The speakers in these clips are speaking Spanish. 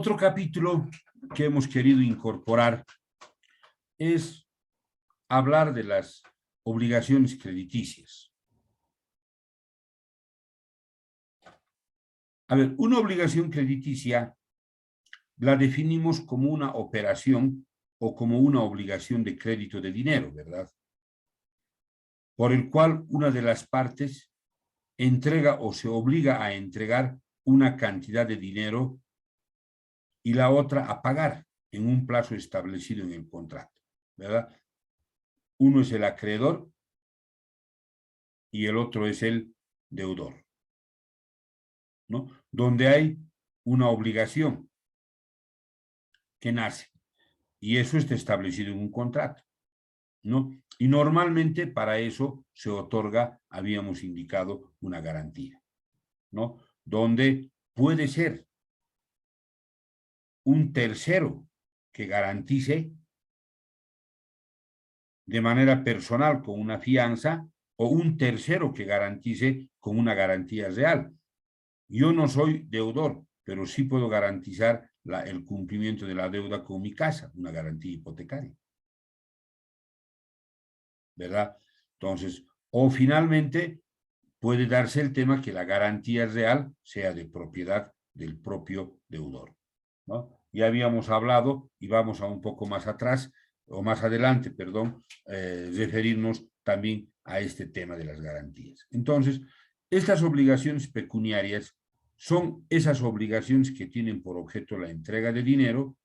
Otro capítulo que hemos querido incorporar es hablar de las obligaciones crediticias. A ver, una obligación crediticia la definimos como una operación o como una obligación de crédito de dinero, ¿verdad? Por el cual una de las partes entrega o se obliga a entregar una cantidad de dinero y la otra a pagar en un plazo establecido en el contrato, ¿verdad? Uno es el acreedor y el otro es el deudor, ¿no? Donde hay una obligación que nace y eso está establecido en un contrato, ¿no? Y normalmente para eso se otorga, habíamos indicado, una garantía, ¿no? Donde puede ser un tercero que garantice de manera personal con una fianza o un tercero que garantice con una garantía real. Yo no soy deudor, pero sí puedo garantizar el cumplimiento de la deuda con mi casa, una garantía hipotecaria, ¿verdad? Entonces, o finalmente puede darse el tema que la garantía real sea de propiedad del propio deudor, ¿no? Ya habíamos hablado, y vamos a un poco más atrás, o más adelante, perdón, referirnos también a este tema de las garantías. Entonces, estas obligaciones pecuniarias son esas obligaciones que tienen por objeto la entrega de dinero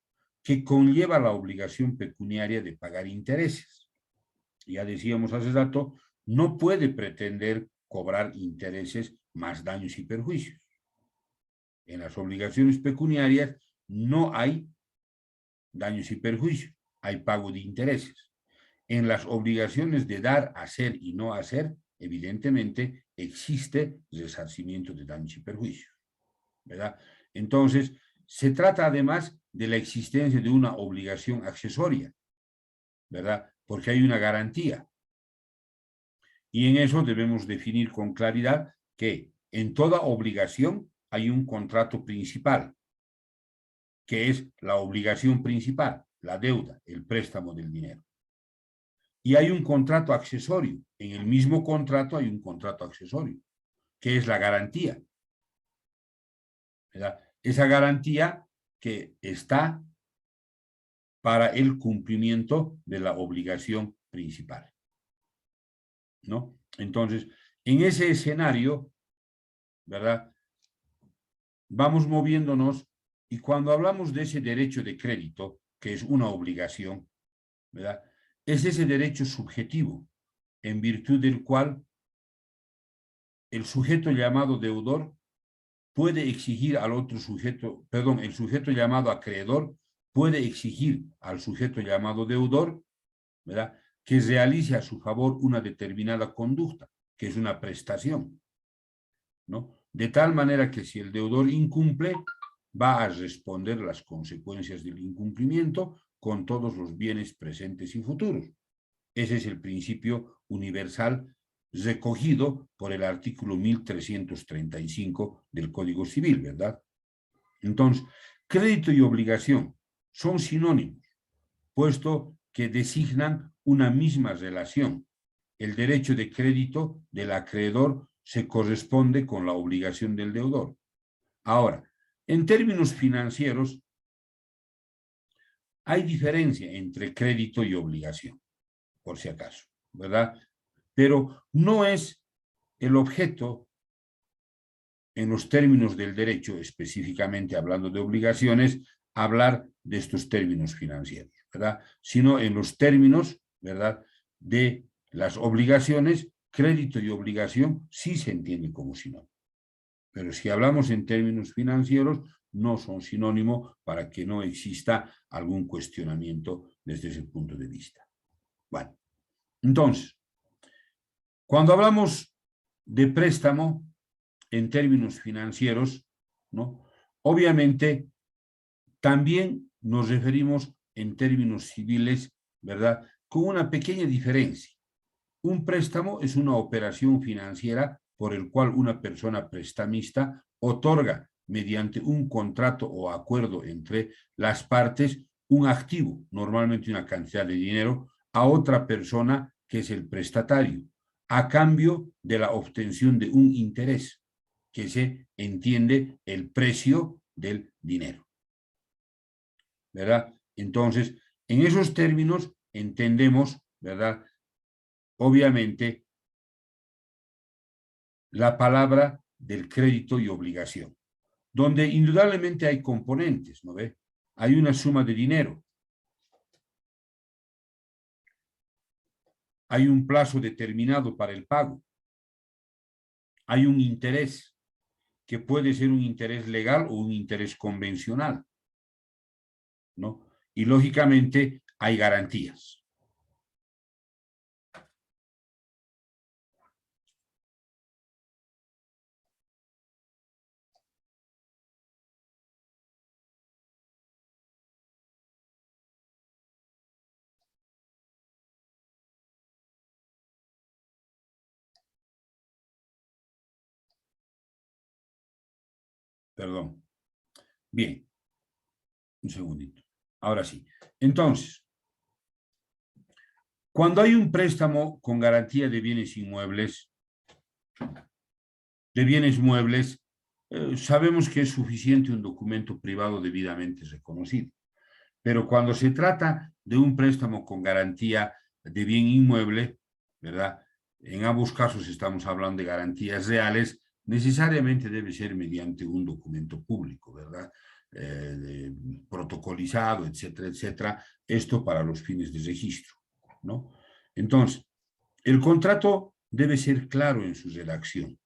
que conlleva la obligación pecuniaria de pagar intereses. Ya decíamos hace rato, no puede pretender cobrar intereses más daños y perjuicios. En las obligaciones pecuniarias no hay daños y perjuicios, hay pago de intereses. En las obligaciones de dar, hacer y no hacer, evidentemente existe resarcimiento de daños y perjuicios, ¿verdad? Entonces, se trata además de la existencia de una obligación accesoria, ¿verdad? Porque hay una garantía. Y en eso debemos definir con claridad que en toda obligación hay un contrato principal, que es la obligación principal, la deuda, el préstamo del dinero. Y hay un contrato accesorio. En el mismo contrato hay un contrato accesorio, que es la garantía, ¿verdad? Esa garantía que está para el cumplimiento de la obligación principal, ¿no? Entonces, en ese escenario, ¿verdad? Vamos moviéndonos y cuando hablamos de ese derecho de crédito, que es una obligación, ¿verdad? Es ese derecho subjetivo en virtud del cual el sujeto llamado deudor puede exigir al otro sujeto, perdón, el sujeto llamado acreedor puede exigir al sujeto llamado deudor, ¿verdad?, que realice a su favor una determinada conducta, que es una prestación, ¿no? De tal manera que si el deudor incumple, va a responder las consecuencias del incumplimiento con todos los bienes presentes y futuros. Ese es el principio universal recogido por el artículo 1335 del Código Civil, ¿verdad? Entonces, crédito y obligación son sinónimos, puesto que designan una misma relación. El derecho de crédito del acreedor se corresponde con la obligación del deudor. Ahora, en términos financieros, hay diferencia entre crédito y obligación, por si acaso, ¿verdad? Pero no es el objeto, en los términos del derecho, específicamente hablando de obligaciones, hablar de estos términos financieros, ¿verdad? Sino en los términos, ¿verdad?, de las obligaciones, crédito y obligación sí se entienden como sinónimo. Pero si hablamos en términos financieros, no son sinónimo para que no exista algún cuestionamiento desde ese punto de vista. Bueno, entonces, cuando hablamos de préstamo en términos financieros, ¿no?, obviamente también nos referimos en términos civiles, ¿verdad?, con una pequeña diferencia. Un préstamo es una operación financiera por el cual una persona prestamista otorga mediante un contrato o acuerdo entre las partes un activo, normalmente una cantidad de dinero, a otra persona que es el prestatario, a cambio de la obtención de un interés, que se entiende el precio del dinero. ¿Verdad? Entonces, en esos términos entendemos, ¿verdad? Obviamente, la palabra del crédito y obligación, donde indudablemente hay componentes, ¿no ve? Hay una suma de dinero, hay un plazo determinado para el pago, hay un interés, que puede ser un interés legal o un interés convencional, ¿no? Y lógicamente hay garantías. Perdón. Bien, un segundito. Ahora sí. Entonces, cuando hay un préstamo con garantía de bienes inmuebles, de bienes muebles, sabemos que es suficiente un documento privado debidamente reconocido. Pero cuando se trata de un préstamo con garantía de bien inmueble, ¿verdad? En ambos casos estamos hablando de garantías reales, necesariamente debe ser mediante un documento público, ¿verdad? Protocolizado, etcétera, etcétera. Esto para los fines de registro, ¿no? Entonces, el contrato debe ser claro en su redacción,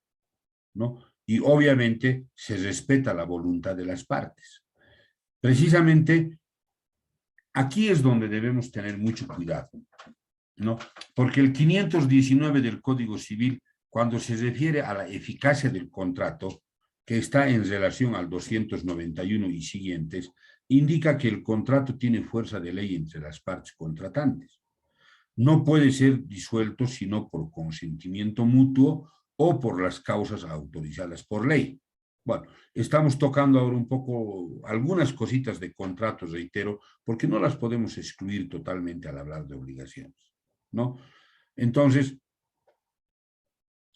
¿no? Y obviamente se respeta la voluntad de las partes. Precisamente aquí es donde debemos tener mucho cuidado, ¿no? Porque el 519 del Código Civil, cuando se refiere a la eficacia del contrato, que está en relación al 291 y siguientes, indica que el contrato tiene fuerza de ley entre las partes contratantes. No puede ser disuelto sino por consentimiento mutuo o por las causas autorizadas por ley. Bueno, estamos tocando ahora un poco algunas cositas de contratos, reitero, porque no las podemos excluir totalmente al hablar de obligaciones, ¿no? Entonces,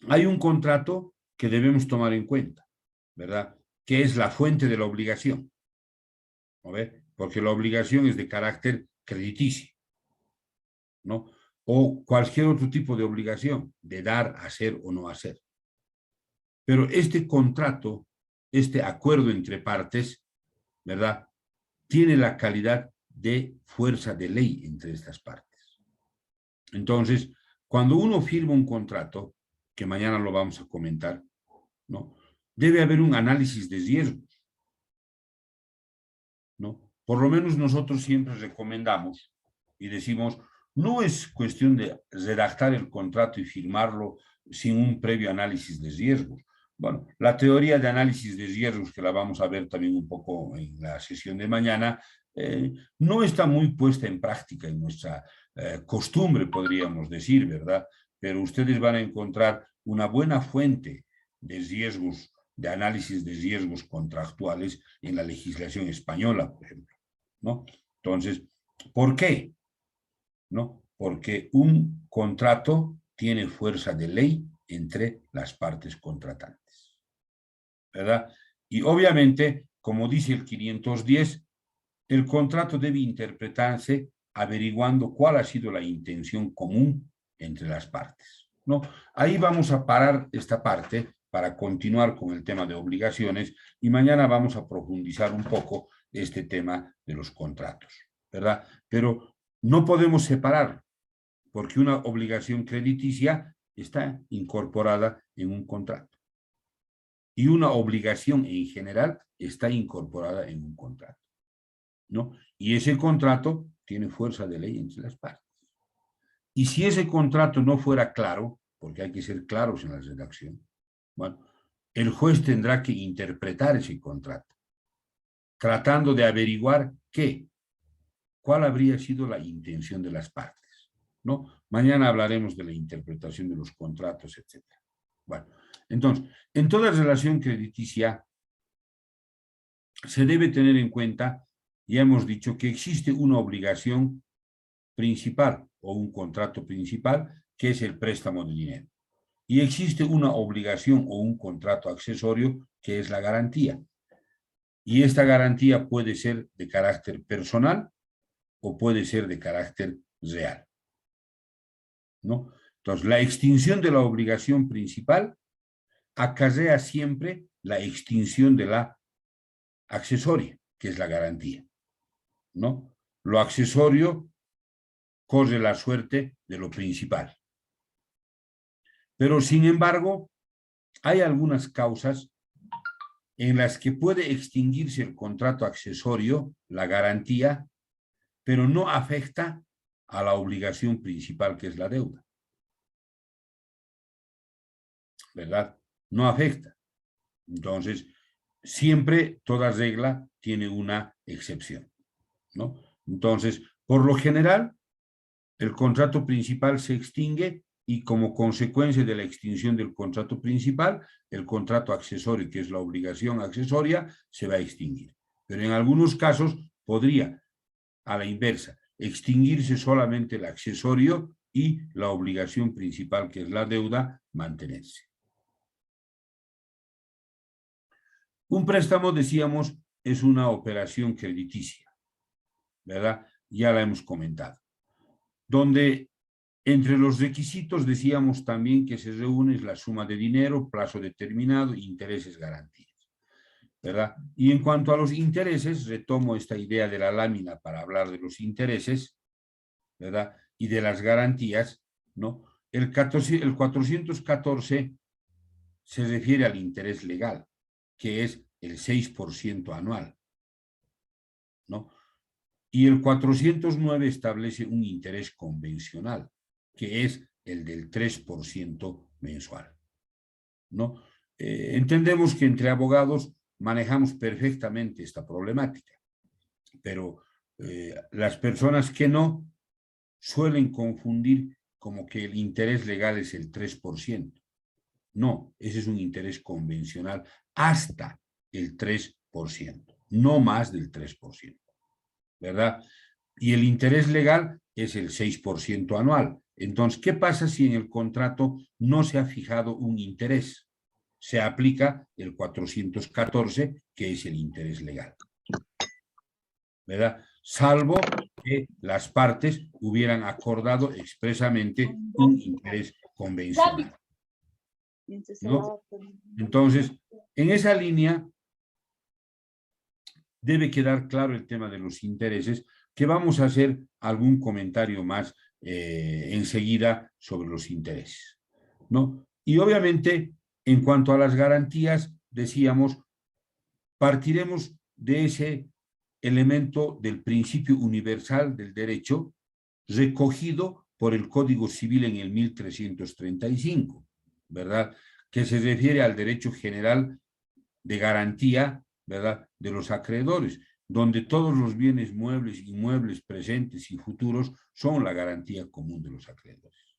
hay un contrato que debemos tomar en cuenta, ¿verdad? Que es la fuente de la obligación, ¿no ve? Porque la obligación es de carácter crediticio, ¿no? O cualquier otro tipo de obligación, de dar, hacer o no hacer. Pero este contrato, este acuerdo entre partes, ¿verdad? Tiene la calidad de fuerza de ley entre estas partes. Entonces, cuando uno firma un contrato, que mañana lo vamos a comentar, ¿no? Debe haber un análisis de riesgos, ¿no? Por lo menos nosotros siempre recomendamos y decimos, no es cuestión de redactar el contrato y firmarlo sin un previo análisis de riesgos. Bueno, la teoría de análisis de riesgos, que la vamos a ver también un poco en la sesión de mañana, no está muy puesta en práctica en nuestra costumbre, podríamos decir, ¿verdad? Pero ustedes van a encontrar una buena fuente de riesgos, de análisis de riesgos contractuales en la legislación española, por ejemplo, ¿no? Entonces, ¿por qué? ¿No? Porque un contrato tiene fuerza de ley entre las partes contratantes, ¿verdad? Y obviamente, como dice el 510, el contrato debe interpretarse averiguando cuál ha sido la intención común entre las partes, ¿no? Ahí vamos a parar esta parte para continuar con el tema de obligaciones y mañana vamos a profundizar un poco este tema de los contratos, ¿verdad? Pero no podemos separar porque una obligación crediticia está incorporada en un contrato y una obligación en general está incorporada en un contrato, ¿no? Y ese contrato tiene fuerza de ley entre las partes. Y si ese contrato no fuera claro, porque hay que ser claros en la redacción, bueno, el juez tendrá que interpretar ese contrato, tratando de averiguar cuál habría sido la intención de las partes, ¿no? Mañana hablaremos de la interpretación de los contratos, etc. Bueno, entonces, en toda relación crediticia se debe tener en cuenta, ya hemos dicho, que existe una obligación principal o un contrato principal, que es el préstamo de dinero. Y existe una obligación o un contrato accesorio, que es la garantía. Y esta garantía puede ser de carácter personal o puede ser de carácter real, ¿no? Entonces, la extinción de la obligación principal acarrea siempre la extinción de la accesoria, que es la garantía, ¿no? Lo accesorio corre la suerte de lo principal. Pero, sin embargo, hay algunas causas en las que puede extinguirse el contrato accesorio, la garantía, pero no afecta a la obligación principal, que es la deuda, ¿verdad? No afecta. Entonces, siempre toda regla tiene una excepción, ¿no? Entonces, por lo general, el contrato principal se extingue y, como consecuencia de la extinción del contrato principal, el contrato accesorio, que es la obligación accesoria, se va a extinguir. Pero en algunos casos podría, a la inversa, extinguirse solamente el accesorio y la obligación principal, que es la deuda, mantenerse. Un préstamo, decíamos, es una operación crediticia, ¿verdad? Ya la hemos comentado. Donde entre los requisitos decíamos también que se reúne la suma de dinero, plazo determinado, intereses, garantías, ¿verdad? Y en cuanto a los intereses, retomo esta idea de la lámina para hablar de los intereses, ¿verdad? Y de las garantías, ¿no? El 414 se refiere al interés legal, que es el 6% anual, ¿no? Y el 409 establece un interés convencional, que es el del 3% mensual, ¿no? Entendemos que entre abogados manejamos perfectamente esta problemática, pero las personas que no suelen confundir como que el interés legal es el 3%. No, ese es un interés convencional hasta el 3%, no más del 3%, ¿verdad? Y el interés legal es el 6% anual. Entonces, ¿qué pasa si en el contrato no se ha fijado un interés? Se aplica el 414, que es el interés legal, ¿verdad? Salvo que las partes hubieran acordado expresamente un interés convencional, ¿no? Entonces, en esa línea debe quedar claro el tema de los intereses, que vamos a hacer algún comentario más enseguida sobre los intereses, ¿no? Y obviamente, en cuanto a las garantías, decíamos, partiremos de ese elemento del principio universal del derecho recogido por el Código Civil en el 1335, ¿verdad? Que se refiere al derecho general de garantía, ¿verdad?, de los acreedores, donde todos los bienes muebles, inmuebles, presentes y futuros son la garantía común de los acreedores,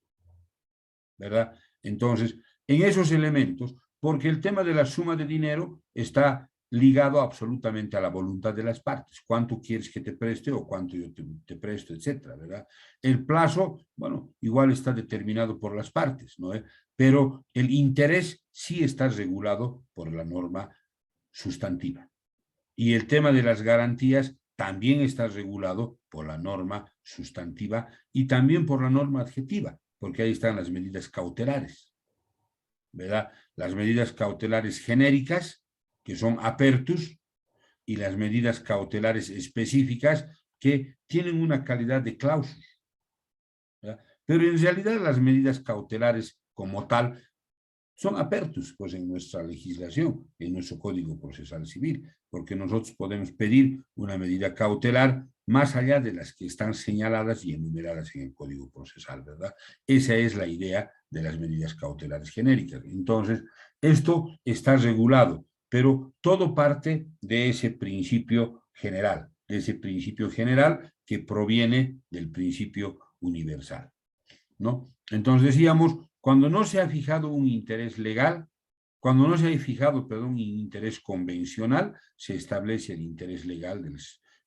¿verdad? Entonces, en esos elementos, porque el tema de la suma de dinero está ligado absolutamente a la voluntad de las partes. ¿Cuánto quieres que te preste o cuánto yo te presto, etcétera, ¿verdad? El plazo, bueno, igual está determinado por las partes, ¿no? Pero el interés sí está regulado por la norma sustantiva. Y el tema de las garantías también está regulado por la norma sustantiva y también por la norma adjetiva, porque ahí están las medidas cautelares, ¿verdad? Las medidas cautelares genéricas, que son apertus, y las medidas cautelares específicas, que tienen una calidad de clausus, ¿verdad? Pero en realidad las medidas cautelares como tal son apertus, pues, en nuestra legislación, en nuestro Código Procesal Civil, porque nosotros podemos pedir una medida cautelar más allá de las que están señaladas y enumeradas en el Código Procesal, ¿verdad? Esa es la idea de las medidas cautelares genéricas. Entonces, esto está regulado, pero todo parte de ese principio general, que proviene del principio universal, ¿no? Entonces decíamos, cuando no se ha fijado un interés legal, Cuando no se ha fijado, perdón, interés convencional, se establece el interés legal del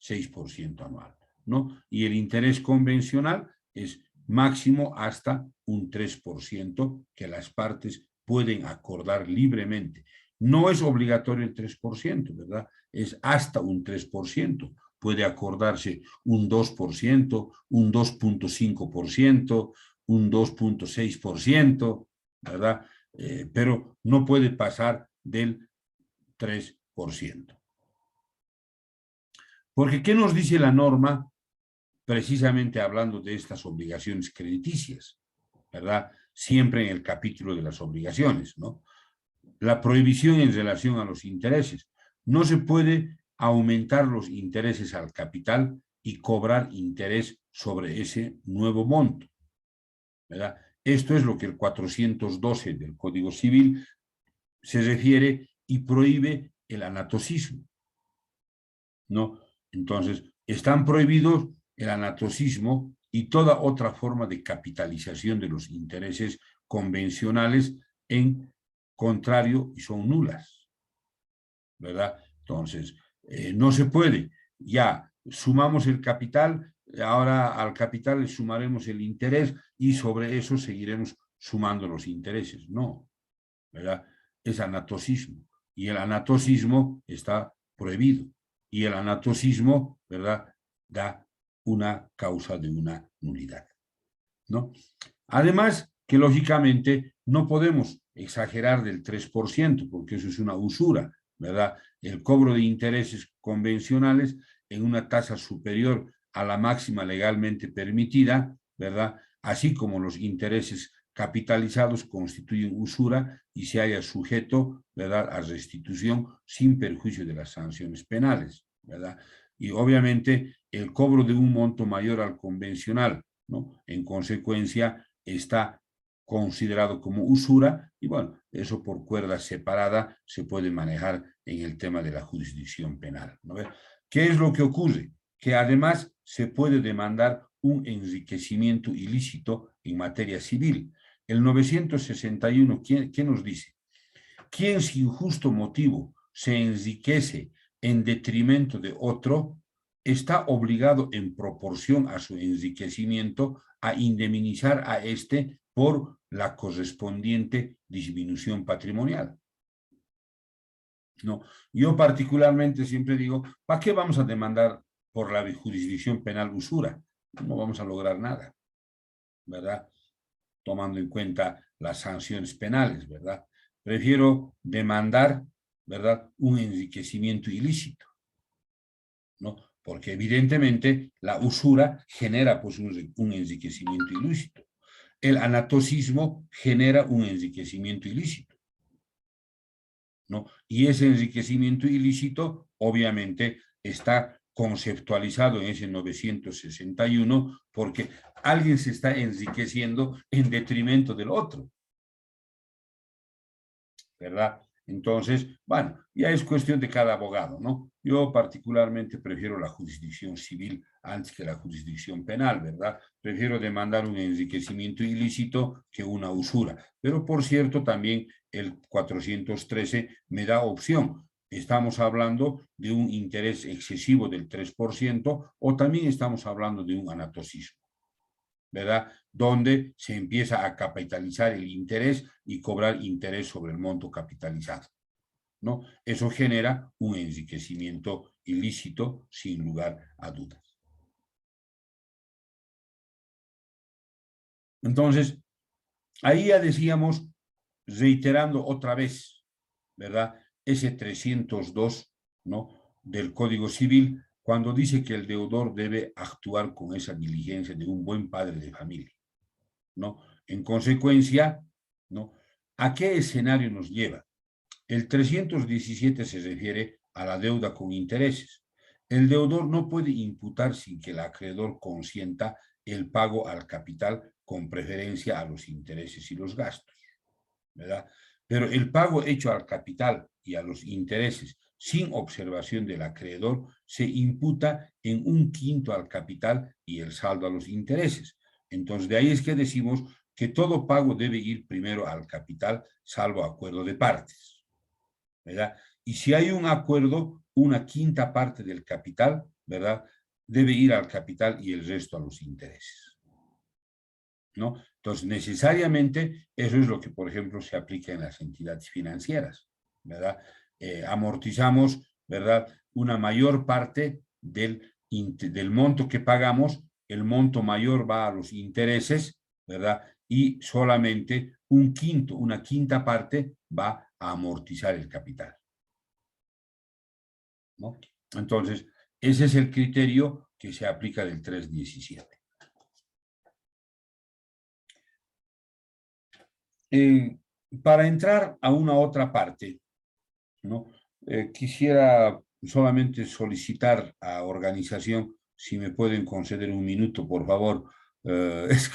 6% anual, ¿no? Y el interés convencional es máximo hasta un 3% que las partes pueden acordar libremente. No es obligatorio el 3%, ¿verdad? Es hasta un 3%. Puede acordarse un 2%, un 2.5%, un 2.6%, ¿verdad? Pero no puede pasar del 3%. Porque, ¿qué nos dice la norma? Precisamente hablando de estas obligaciones crediticias, ¿verdad? Siempre en el capítulo de las obligaciones, ¿no? La prohibición en relación a los intereses. No se puede aumentar los intereses al capital y cobrar interés sobre ese nuevo monto, ¿verdad? Esto es lo que el 412 del Código Civil se refiere y prohíbe el anatocismo, ¿no? Entonces, están prohibidos el anatocismo y toda otra forma de capitalización de los intereses convencionales, en contrario, y son nulas, ¿verdad? Entonces, no se puede. Ya sumamos el capital, ahora al capital le sumaremos el interés y sobre eso seguiremos sumando los intereses. No, ¿verdad? Es anatocismo. Y el anatocismo está prohibido. Y el anatocismo, ¿verdad?, da una causa de una nulidad, ¿no? Además, que lógicamente no podemos exagerar del 3%, porque eso es una usura, ¿verdad? El cobro de intereses convencionales en una tasa superior a la máxima legalmente permitida, ¿verdad? Así como los intereses capitalizados constituyen usura y se haya sujeto, ¿verdad?, a restitución sin perjuicio de las sanciones penales, ¿verdad? Y obviamente el cobro de un monto mayor al convencional, ¿no?, en consecuencia está considerado como usura y bueno, eso por cuerda separada se puede manejar en el tema de la jurisdicción penal, ¿no? ¿Qué es lo que ocurre? Que además se puede demandar un enriquecimiento ilícito en materia civil. El 961, ¿qué nos dice? Quien sin justo motivo se enriquece en detrimento de otro, está obligado en proporción a su enriquecimiento a indemnizar a éste por la correspondiente disminución patrimonial. No, yo particularmente siempre digo, ¿para qué vamos a demandar por la jurisdicción penal usura? No vamos a lograr nada, ¿verdad? Tomando en cuenta las sanciones penales, ¿verdad? Prefiero demandar, ¿verdad?, un enriquecimiento ilícito, ¿no? Porque evidentemente la usura genera pues un enriquecimiento ilícito. El anatocismo genera un enriquecimiento ilícito, ¿no? Y ese enriquecimiento ilícito obviamente está conceptualizado en ese 961 porque alguien se está enriqueciendo en detrimento del otro, ¿verdad? Entonces, bueno, ya es cuestión de cada abogado, ¿no? Yo particularmente prefiero la jurisdicción civil antes que la jurisdicción penal, ¿verdad? Prefiero demandar un enriquecimiento ilícito que una usura. Pero, por cierto, también el 413 me da opción. Estamos hablando de un interés excesivo del 3% o también estamos hablando de un anatocismo, ¿verdad?, donde se empieza a capitalizar el interés y cobrar interés sobre el monto capitalizado, ¿no? Eso genera un enriquecimiento ilícito sin lugar a dudas. Entonces, ahí ya decíamos, reiterando otra vez, ¿verdad?, ese 302, ¿no?, del Código Civil, cuando dice que el deudor debe actuar con esa diligencia de un buen padre de familia, ¿no? En consecuencia, ¿no?, ¿a qué escenario nos lleva? El 317 se refiere a la deuda con intereses. El deudor no puede imputar sin que el acreedor consienta el pago al capital con preferencia a los intereses y los gastos, ¿verdad? Pero el pago hecho al capital y a los intereses sin observación del acreedor se imputa en un quinto al capital y el saldo a los intereses. Entonces, de ahí es que decimos que todo pago debe ir primero al capital, salvo acuerdo de partes, ¿verdad? Y si hay un acuerdo, una quinta parte del capital, ¿verdad?, debe ir al capital y el resto a los intereses, ¿no? Entonces, necesariamente, eso es lo que, por ejemplo, se aplica en las entidades financieras, ¿verdad? Amortizamos, ¿verdad?, una mayor parte del monto que pagamos, el monto mayor va a los intereses, ¿verdad? Y solamente una quinta parte va a amortizar el capital, ¿no? Entonces, ese es el criterio que se aplica del 317. Para entrar a una otra parte, ¿no? Quisiera solamente solicitar a organización si me pueden conceder un minuto, por favor. Es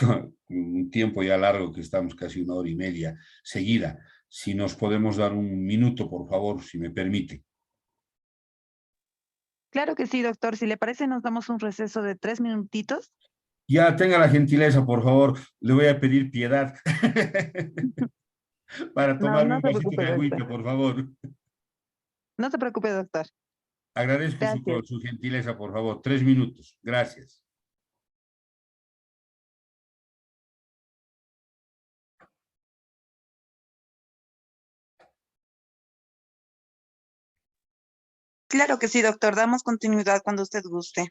un tiempo ya largo que estamos casi 1 hora y media seguida. Si nos podemos dar un minuto, por favor, si me permite. Claro que sí, doctor. Si le parece, nos damos un receso de 3 minutitos. Ya tenga la gentileza, por favor. Le voy a pedir piedad para No, tomarme no un se vasito preocupe, de doctor. agüita, por favor. No se preocupe, doctor. Agradezco Gracias. su gentileza, por favor. 3 minutos. Gracias. Claro que sí, doctor. Damos continuidad cuando usted guste.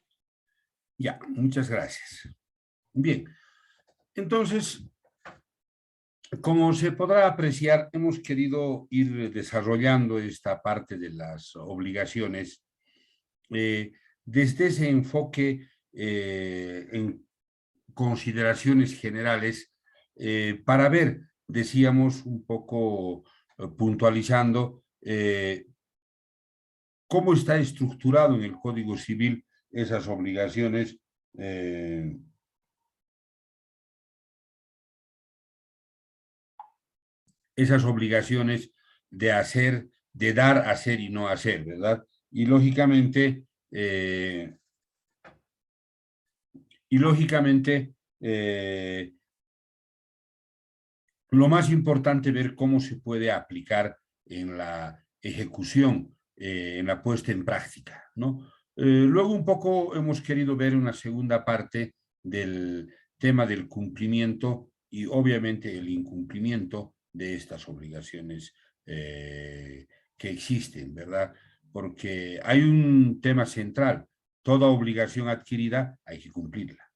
Ya, muchas gracias. Bien, entonces, como se podrá apreciar, hemos querido ir desarrollando esta parte de las obligaciones desde ese enfoque en consideraciones generales para ver, decíamos un poco puntualizando, cómo está estructurado en el Código Civil esas obligaciones de hacer, de dar, hacer y no hacer, ¿verdad? Y lógicamente, y lógicamente lo más importante es ver cómo se puede aplicar en la ejecución, en la puesta en práctica, ¿no? Luego un poco hemos querido ver una segunda parte del tema del cumplimiento y obviamente el incumplimiento de estas obligaciones que existen, ¿verdad? Porque hay un tema central, toda obligación adquirida hay que cumplirla,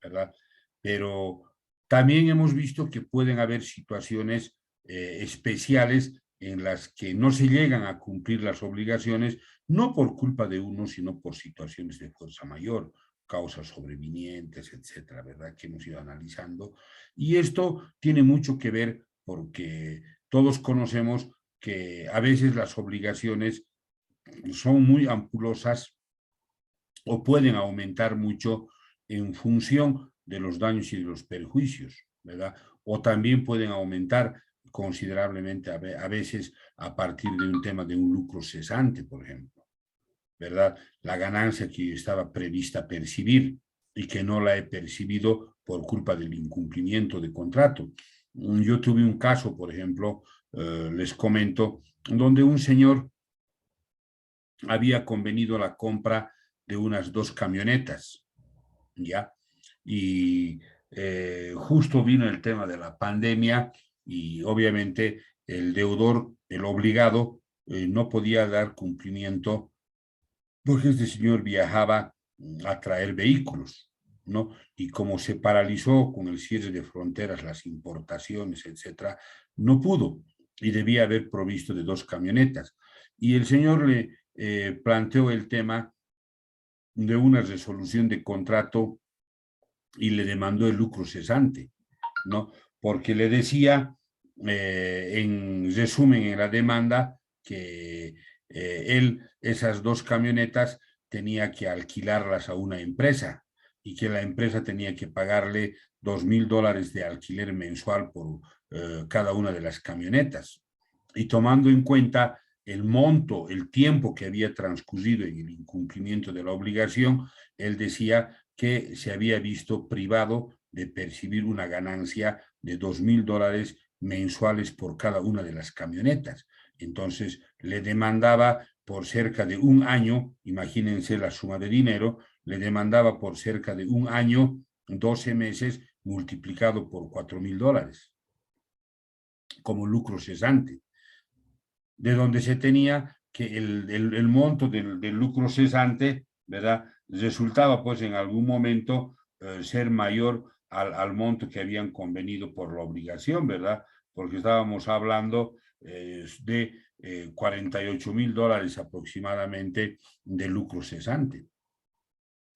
¿verdad? Pero también hemos visto que pueden haber situaciones especiales en las que no se llegan a cumplir las obligaciones, no por culpa de uno, sino por situaciones de fuerza mayor, causas sobrevinientes, etcétera, ¿verdad? Que hemos ido analizando. Y esto tiene mucho que ver porque todos conocemos que a veces las obligaciones son muy ampulosas o pueden aumentar mucho en función de los daños y de los perjuicios, ¿verdad? O también pueden aumentar considerablemente a veces a partir de un tema de un lucro cesante, por ejemplo, ¿verdad? La ganancia que estaba prevista percibir y que no la he percibido por culpa del incumplimiento de contrato. Yo tuve un caso, por ejemplo, les comento, donde un señor había convenido la compra de unas 2 camionetas, ¿ya? Y justo vino el tema de la pandemia y obviamente el deudor, el obligado, no podía dar cumplimiento porque este señor viajaba a traer vehículos, ¿no? Y como se paralizó con el cierre de fronteras, las importaciones, etcétera, no pudo y debía haber provisto de 2 camionetas. Y el señor le planteó el tema de una resolución de contrato y le demandó el lucro cesante, ¿no? Porque le decía, en resumen, en la demanda, que él esas 2 camionetas tenía que alquilarlas a una empresa y que la empresa tenía que pagarle $2,000 de alquiler mensual por cada una de las camionetas. Y tomando en cuenta el monto, el tiempo que había transcurrido en el incumplimiento de la obligación, él decía que se había visto privado de percibir una ganancia de $2.000 mensuales por cada una de las camionetas. Entonces, le demandaba por cerca de un año, imagínense la suma de dinero, le demandaba por cerca de un año, 12 meses, multiplicado por $4.000 como lucro cesante, de donde se tenía que el monto del lucro cesante, ¿verdad?, resultaba pues en algún momento ser mayor al monto que habían convenido por la obligación, ¿verdad? Porque estábamos hablando de $48.000 aproximadamente de lucro cesante,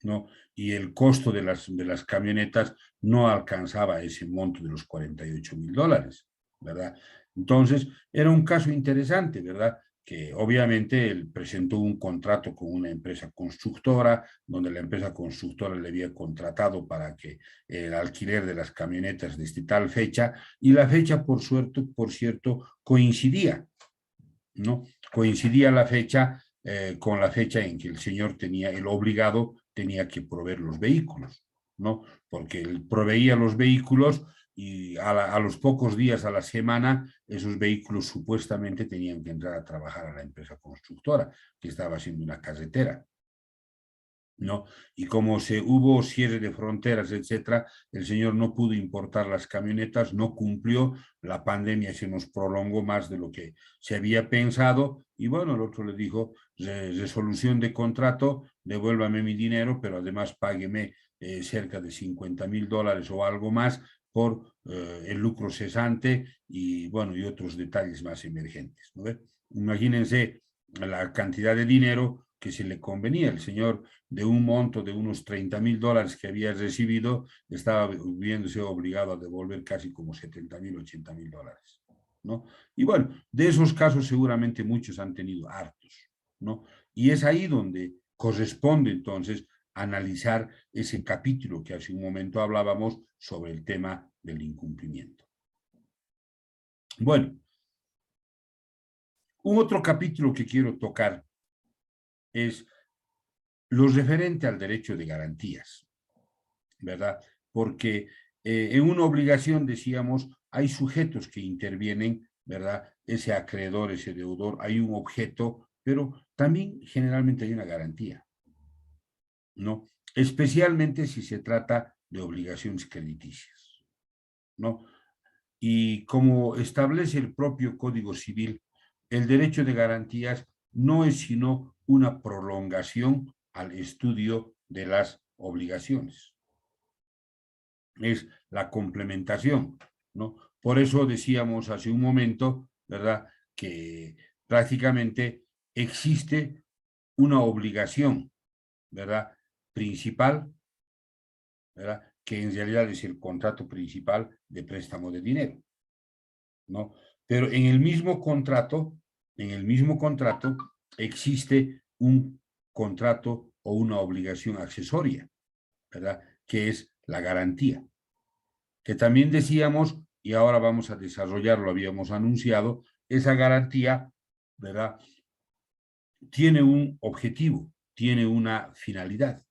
¿no? Y el costo de las camionetas no alcanzaba ese monto de los $48.000, ¿verdad? Entonces, era un caso interesante, ¿verdad? Que obviamente él presentó un contrato con una empresa constructora, donde la empresa constructora le había contratado para que el alquiler de las camionetas desde tal fecha, y la fecha, por cierto, coincidía, ¿no? Coincidía la fecha con la fecha en que el señor tenía, el obligado tenía que proveer los vehículos, ¿no? Porque él proveía los vehículos y a los pocos días, a la semana, esos vehículos supuestamente tenían que entrar a trabajar a la empresa constructora, que estaba haciendo una carretera, ¿no? Y como hubo cierre de fronteras, etcétera, el señor no pudo importar las camionetas, no cumplió, la pandemia se nos prolongó más de lo que se había pensado, y bueno, el otro le dijo, resolución de contrato, devuélvame mi dinero, pero además págueme cerca de $50.000 o algo más por el lucro cesante y bueno, y otros detalles más emergentes, ¿no? Imagínense la cantidad de dinero que se le convenía. El señor, de un monto de unos $30.000 que había recibido, estaba viéndose obligado a devolver casi como $70.000, $80.000, ¿no? Y bueno, de esos casos seguramente muchos han tenido hartos, ¿no? Y es ahí donde corresponde entonces analizar ese capítulo que hace un momento hablábamos sobre el tema del incumplimiento. Bueno, un otro capítulo que quiero tocar es lo referente al derecho de garantías, ¿verdad? Porque en una obligación, decíamos, hay sujetos que intervienen, ¿verdad? Ese acreedor, ese deudor, hay un objeto, pero también generalmente hay una garantía, ¿no? Especialmente si se trata de obligaciones crediticias, ¿no? Y como establece el propio Código Civil, el derecho de garantías no es sino una prolongación al estudio de las obligaciones. Es la complementación, ¿no? Por eso decíamos hace un momento, ¿verdad?, que prácticamente existe una obligación, ¿verdad?, principal, ¿verdad?, que en realidad es el contrato principal de préstamo de dinero, ¿no? Pero en el mismo contrato existe un contrato o una obligación accesoria, ¿verdad?, que es la garantía, que también decíamos, y ahora vamos a desarrollar, lo habíamos anunciado, esa garantía, ¿verdad?, tiene un objetivo, tiene una finalidad,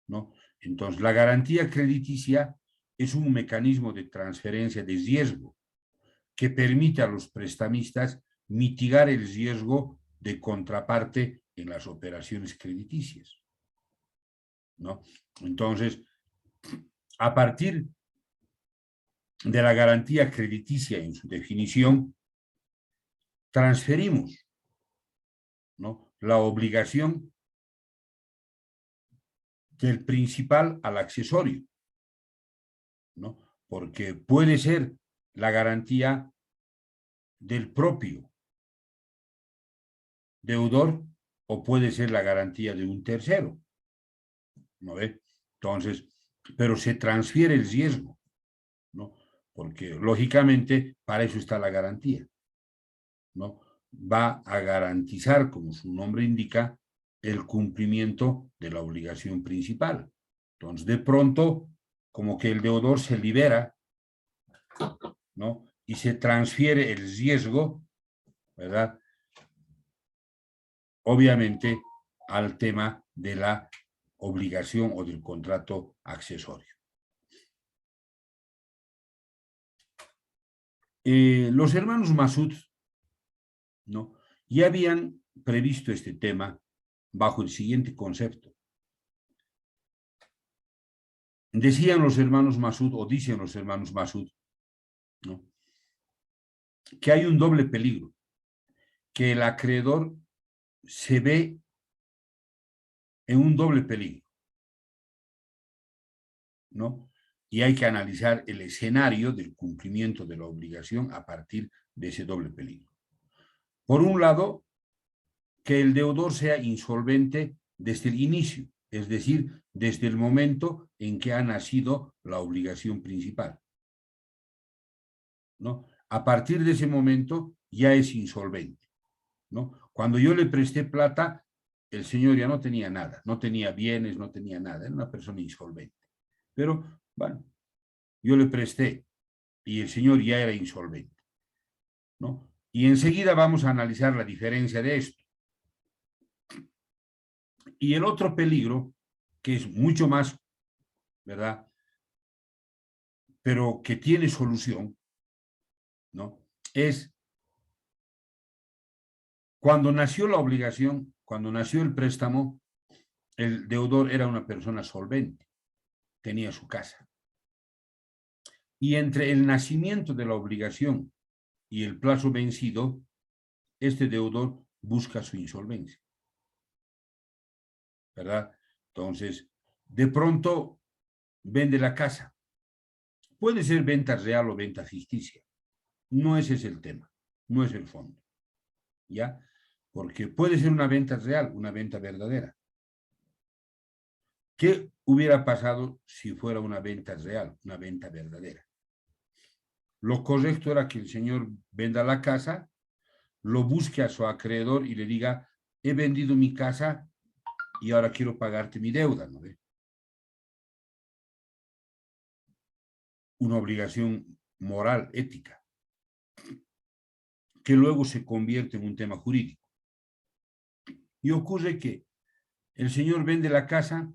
¿no? Entonces, la garantía crediticia es un mecanismo de transferencia de riesgo que permite a los prestamistas mitigar el riesgo de contraparte en las operaciones crediticias, ¿no? Entonces, a partir de la garantía crediticia en su definición, transferimos, ¿no?, la obligación del principal al accesorio, ¿no? Porque puede ser la garantía del propio deudor o puede ser la garantía de un tercero, ¿no ve? Entonces, pero se transfiere el riesgo, ¿no? Porque lógicamente para eso está la garantía, ¿no? Va a garantizar, como su nombre indica, el cumplimiento de la obligación principal. Entonces, de pronto, como que el deudor se libera, ¿no?, y se transfiere el riesgo, ¿verdad?, obviamente al tema de la obligación o del contrato accesorio. Los hermanos Masud, ¿no?, ya habían previsto este tema bajo el siguiente concepto. Decían los hermanos Masud, o dicen los hermanos Masud, ¿no?, que hay un doble peligro, que el acreedor se ve en un doble peligro, ¿no? Y hay que analizar el escenario del cumplimiento de la obligación a partir de ese doble peligro. Por un lado, que el deudor sea insolvente desde el inicio, es decir, desde el momento en que ha nacido la obligación principal, ¿no? A partir de ese momento ya es insolvente, ¿no? Cuando yo le presté plata, el señor ya no tenía nada, no tenía bienes, no tenía nada, era una persona insolvente. Pero, bueno, yo le presté y el señor ya era insolvente, ¿no? Y enseguida vamos a analizar la diferencia de esto. Y el otro peligro, que es mucho más, ¿verdad?, pero que tiene solución, ¿no?, es cuando nació la obligación, cuando nació el préstamo, el deudor era una persona solvente, tenía su casa. Y entre el nacimiento de la obligación y el plazo vencido, este deudor busca su insolvencia, ¿verdad? Entonces, de pronto vende la casa. Puede ser venta real o venta ficticia. No ese es el tema, no es el fondo, ¿ya? Porque puede ser una venta real, una venta verdadera. ¿Qué hubiera pasado si fuera una venta real, una venta verdadera? Lo correcto era que el señor venda la casa, lo busque a su acreedor y le diga, he vendido mi casa y ahora quiero pagarte mi deuda, ¿no ve? Una obligación moral, ética, que luego se convierte en un tema jurídico. Y ocurre que el señor vende la casa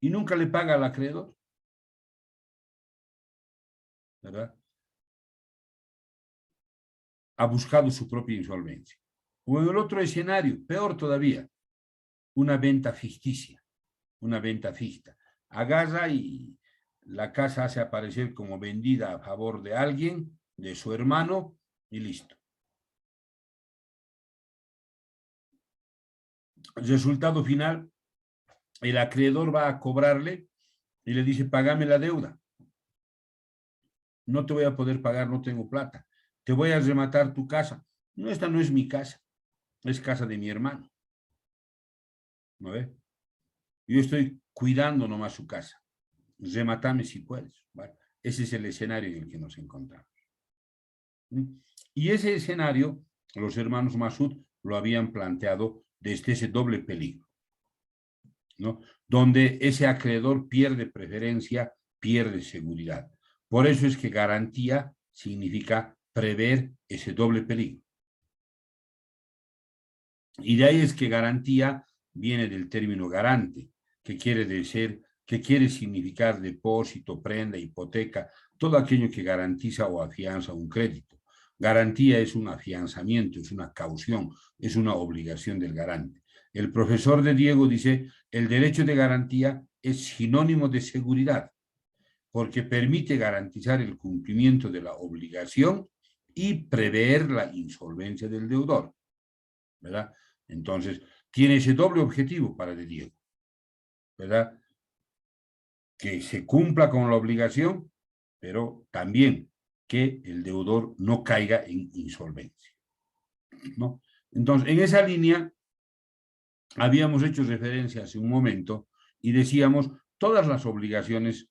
y nunca le paga al acreedor, ¿verdad? Ha buscado su propia insolvencia. O en el otro escenario, peor todavía, una venta ficticia, una venta ficta. Agarra y la casa hace aparecer como vendida a favor de alguien, de su hermano, y listo. El resultado final, el acreedor va a cobrarle y le dice, págame la deuda. No te voy a poder pagar, no tengo plata. Te voy a rematar tu casa. No, esta no es mi casa, es casa de mi hermano. ¿No ve? Yo estoy cuidando nomás su casa. Rematame si puedes. ¿Vale? Ese es el escenario en el que nos encontramos. Y ese escenario, los hermanos Masud lo habían planteado desde ese doble peligro, ¿no?, donde ese acreedor pierde preferencia, pierde seguridad. Por eso es que garantía significa prever ese doble peligro. Y de ahí es que garantía viene del término garante, que quiere significar depósito, prenda, hipoteca, todo aquello que garantiza o afianza un crédito. Garantía es un afianzamiento, es una caución, es una obligación del garante. El profesor de Diego dice, el derecho de garantía es sinónimo de seguridad, porque permite garantizar el cumplimiento de la obligación y prever la insolvencia del deudor, ¿verdad? Entonces, tiene ese doble objetivo para de Diego, ¿verdad? Que se cumpla con la obligación, pero también que el deudor no caiga en insolvencia, ¿no? Entonces, en esa línea, habíamos hecho referencia hace un momento y decíamos, todas las obligaciones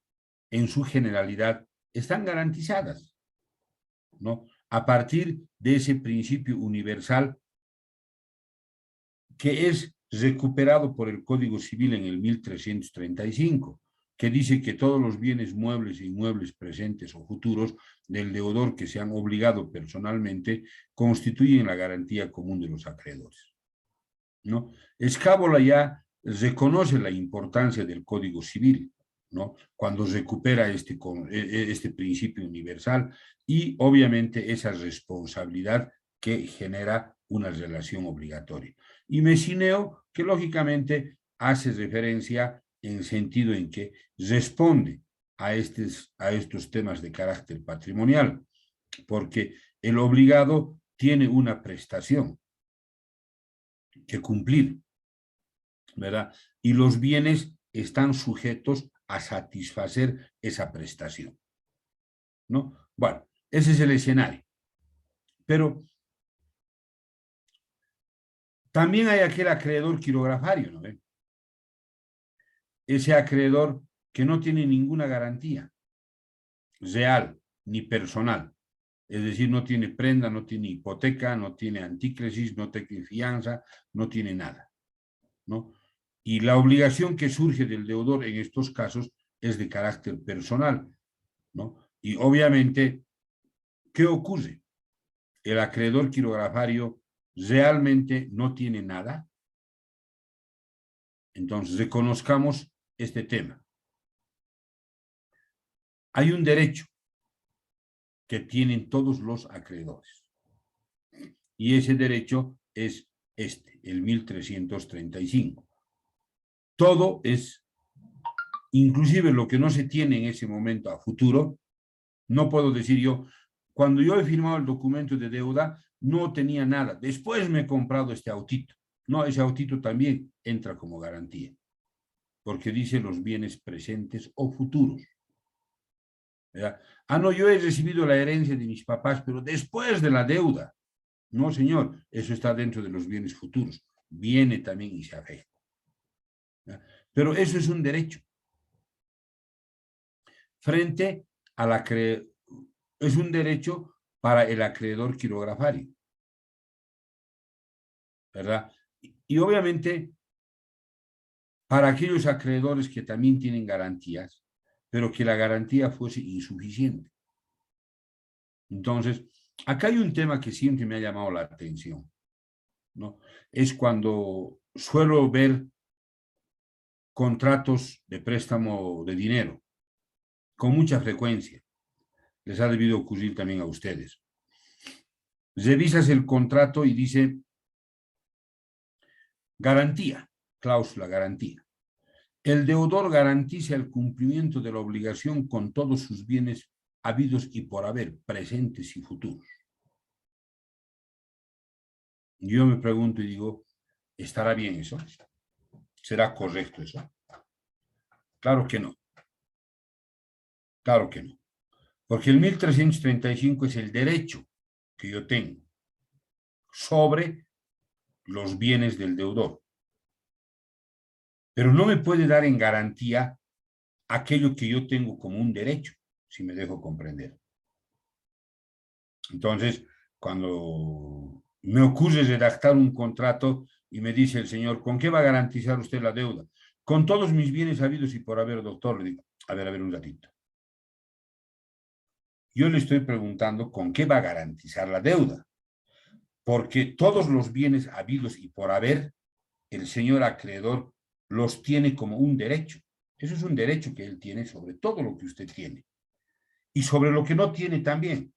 en su generalidad están garantizadas, ¿no?, a partir de ese principio universal que es recuperado por el Código Civil en el 1335, que dice que todos los bienes muebles e inmuebles presentes o futuros del deudor que se han obligado personalmente constituyen la garantía común de los acreedores, ¿no? Escábola ya reconoce la importancia del Código Civil ¿no? Cuando recupera este principio universal y obviamente esa responsabilidad que genera una relación obligatoria. Y mesineo, que lógicamente hace referencia en el sentido en que responde a estos temas de carácter patrimonial, porque el obligado tiene una prestación que cumplir, ¿verdad? Y los bienes están sujetos a satisfacer esa prestación, ¿no? Bueno, ese es el escenario. Pero también hay aquel acreedor quirografario, ¿no ven? Ese acreedor que no tiene ninguna garantía real ni personal. Es decir, no tiene prenda, no tiene hipoteca, no tiene antícresis, no tiene fianza, no tiene nada, ¿no? Y la obligación que surge del deudor en estos casos es de carácter personal, ¿no? Y obviamente, ¿qué ocurre? El acreedor quirografario realmente no tiene nada. Entonces, reconozcamos este tema. Hay un derecho que tienen todos los acreedores. Y ese derecho es el 1335. Todo es, inclusive lo que no se tiene en ese momento a futuro, no puedo decir yo, cuando yo he firmado el documento de deuda, no tenía nada. Después me he comprado este autito. No, ese autito también entra como garantía, porque dice los bienes presentes o futuros. ¿Verdad? Ah, no, yo he recibido la herencia de mis papás, pero después de la deuda. No, señor, eso está dentro de los bienes futuros. Viene también y se afecta. ¿Verdad? Pero eso es un derecho. Frente a la es un derecho para el acreedor quirografario, ¿verdad? Y obviamente para aquellos acreedores que también tienen garantías, pero que la garantía fuese insuficiente. Entonces, acá hay un tema que siempre me ha llamado la atención, ¿no? Es cuando suelo ver contratos de préstamo de dinero con mucha frecuencia. Les ha debido ocurrir también a ustedes. Revisas el contrato y dice garantía, cláusula garantía. El deudor garantiza el cumplimiento de la obligación con todos sus bienes habidos y por haber, presentes y futuros. Yo me pregunto y digo, ¿estará bien eso? ¿Será correcto eso? Claro que no. Claro que no. Porque el 1335 es el derecho que yo tengo sobre los bienes del deudor. Pero no me puede dar en garantía aquello que yo tengo como un derecho, si me dejo comprender. Entonces, cuando me ocurre redactar un contrato y me dice el señor, ¿con qué va a garantizar usted la deuda? Con todos mis bienes habidos y por haber, doctor. Le digo, a ver un ratito. Yo le estoy preguntando con qué va a garantizar la deuda, porque todos los bienes habidos y por haber, el señor acreedor los tiene como un derecho. Eso es un derecho que él tiene sobre todo lo que usted tiene y sobre lo que no tiene también,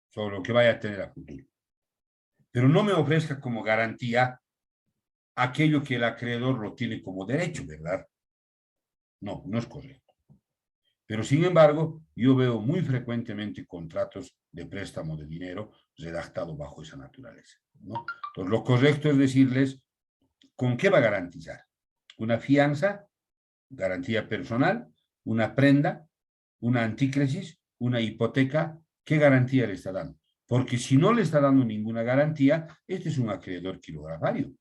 sobre lo que vaya a tener a futuro. Pero no me ofrezca como garantía aquello que el acreedor lo tiene como derecho, ¿verdad? No, no es correcto. Pero sin embargo, yo veo muy frecuentemente contratos de préstamo de dinero redactados bajo esa naturaleza, ¿no? Entonces, lo correcto es decirles con qué va a garantizar. Una fianza, garantía personal, una prenda, una antícresis, una hipoteca, ¿qué garantía le está dando? Porque si no le está dando ninguna garantía, este es un acreedor quirografario.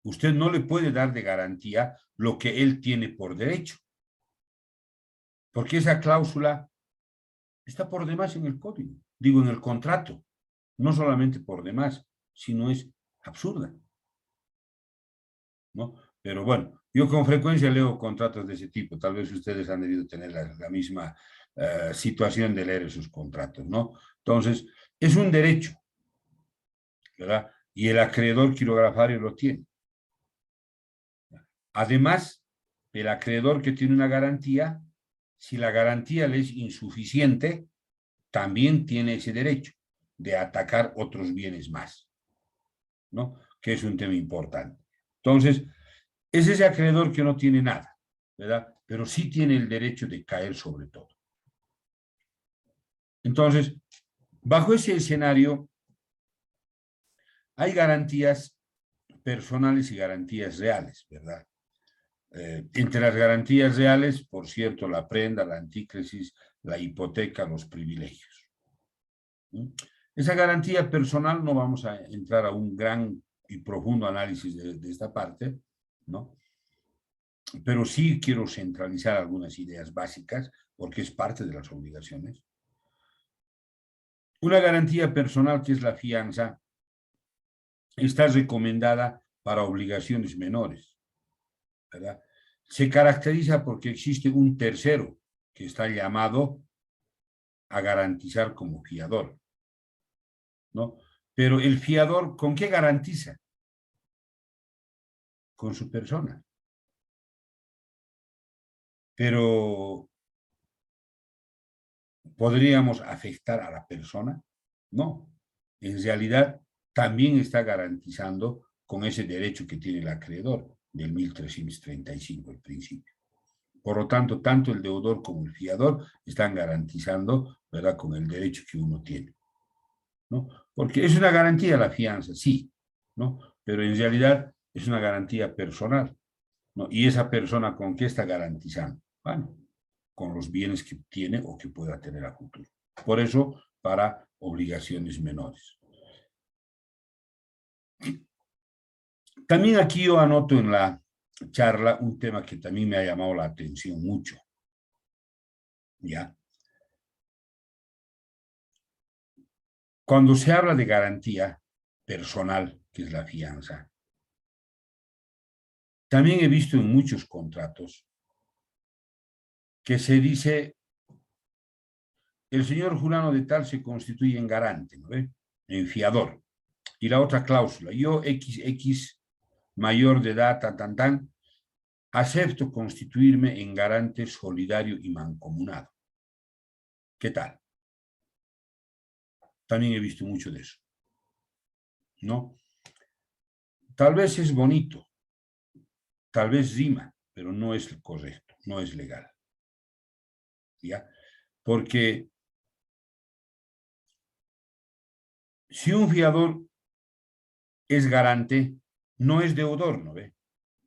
Usted no le puede dar de garantía lo que él tiene por derecho, porque esa cláusula está por demás en el código, digo en el contrato, no solamente por demás, sino es absurda, ¿no? Pero bueno, yo con frecuencia leo contratos de ese tipo, tal vez ustedes han debido tener la misma situación de leer esos contratos, ¿no? Entonces, es un derecho, ¿verdad? Y el acreedor quirografario lo tiene. Además, el acreedor que tiene una garantía, si la garantía le es insuficiente, también tiene ese derecho de atacar otros bienes más, ¿no? Que es un tema importante. Entonces, es ese acreedor que no tiene nada, ¿verdad? Pero sí tiene el derecho de caer sobre todo. Entonces, bajo ese escenario, hay garantías personales y garantías reales, ¿verdad? Entre las garantías reales, por cierto, la prenda, la antícresis, la hipoteca, los privilegios. ¿Sí? Esa garantía personal no vamos a entrar a un gran y profundo análisis de esta parte, ¿no? Pero sí quiero centralizar algunas ideas básicas porque es parte de las obligaciones. Una garantía personal, que es la fianza, está recomendada para obligaciones menores, ¿verdad? Se caracteriza porque existe un tercero que está llamado a garantizar como fiador, ¿no? Pero el fiador, ¿con qué garantiza? Con su persona. Pero ¿podríamos afectar a la persona? No. En realidad, también está garantizando con ese derecho que tiene el acreedor del 1335, el principio. Por lo tanto, tanto el deudor como el fiador están garantizando, ¿verdad?, con el derecho que uno tiene, ¿no? Porque es una garantía la fianza, sí, ¿no? Pero en realidad es una garantía personal, ¿no? Y esa persona, ¿con qué está garantizando? Bueno, con los bienes que tiene o que pueda tener a futuro. Por eso, para obligaciones menores. También aquí yo anoto en la charla un tema que también me ha llamado la atención mucho, ¿ya? Cuando se habla de garantía personal, que es la fianza, también he visto en muchos contratos que se dice el señor fulano de tal se constituye en garante, ¿no ve? En fiador. Y la otra cláusula, yo XX mayor de edad, tan, acepto constituirme en garante solidario y mancomunado. ¿Qué tal? También he visto mucho de eso, ¿no? Tal vez es bonito, tal vez rima, pero no es correcto, no es legal, ¿ya? Porque si un fiador es garante, no es deudor, ¿no ve?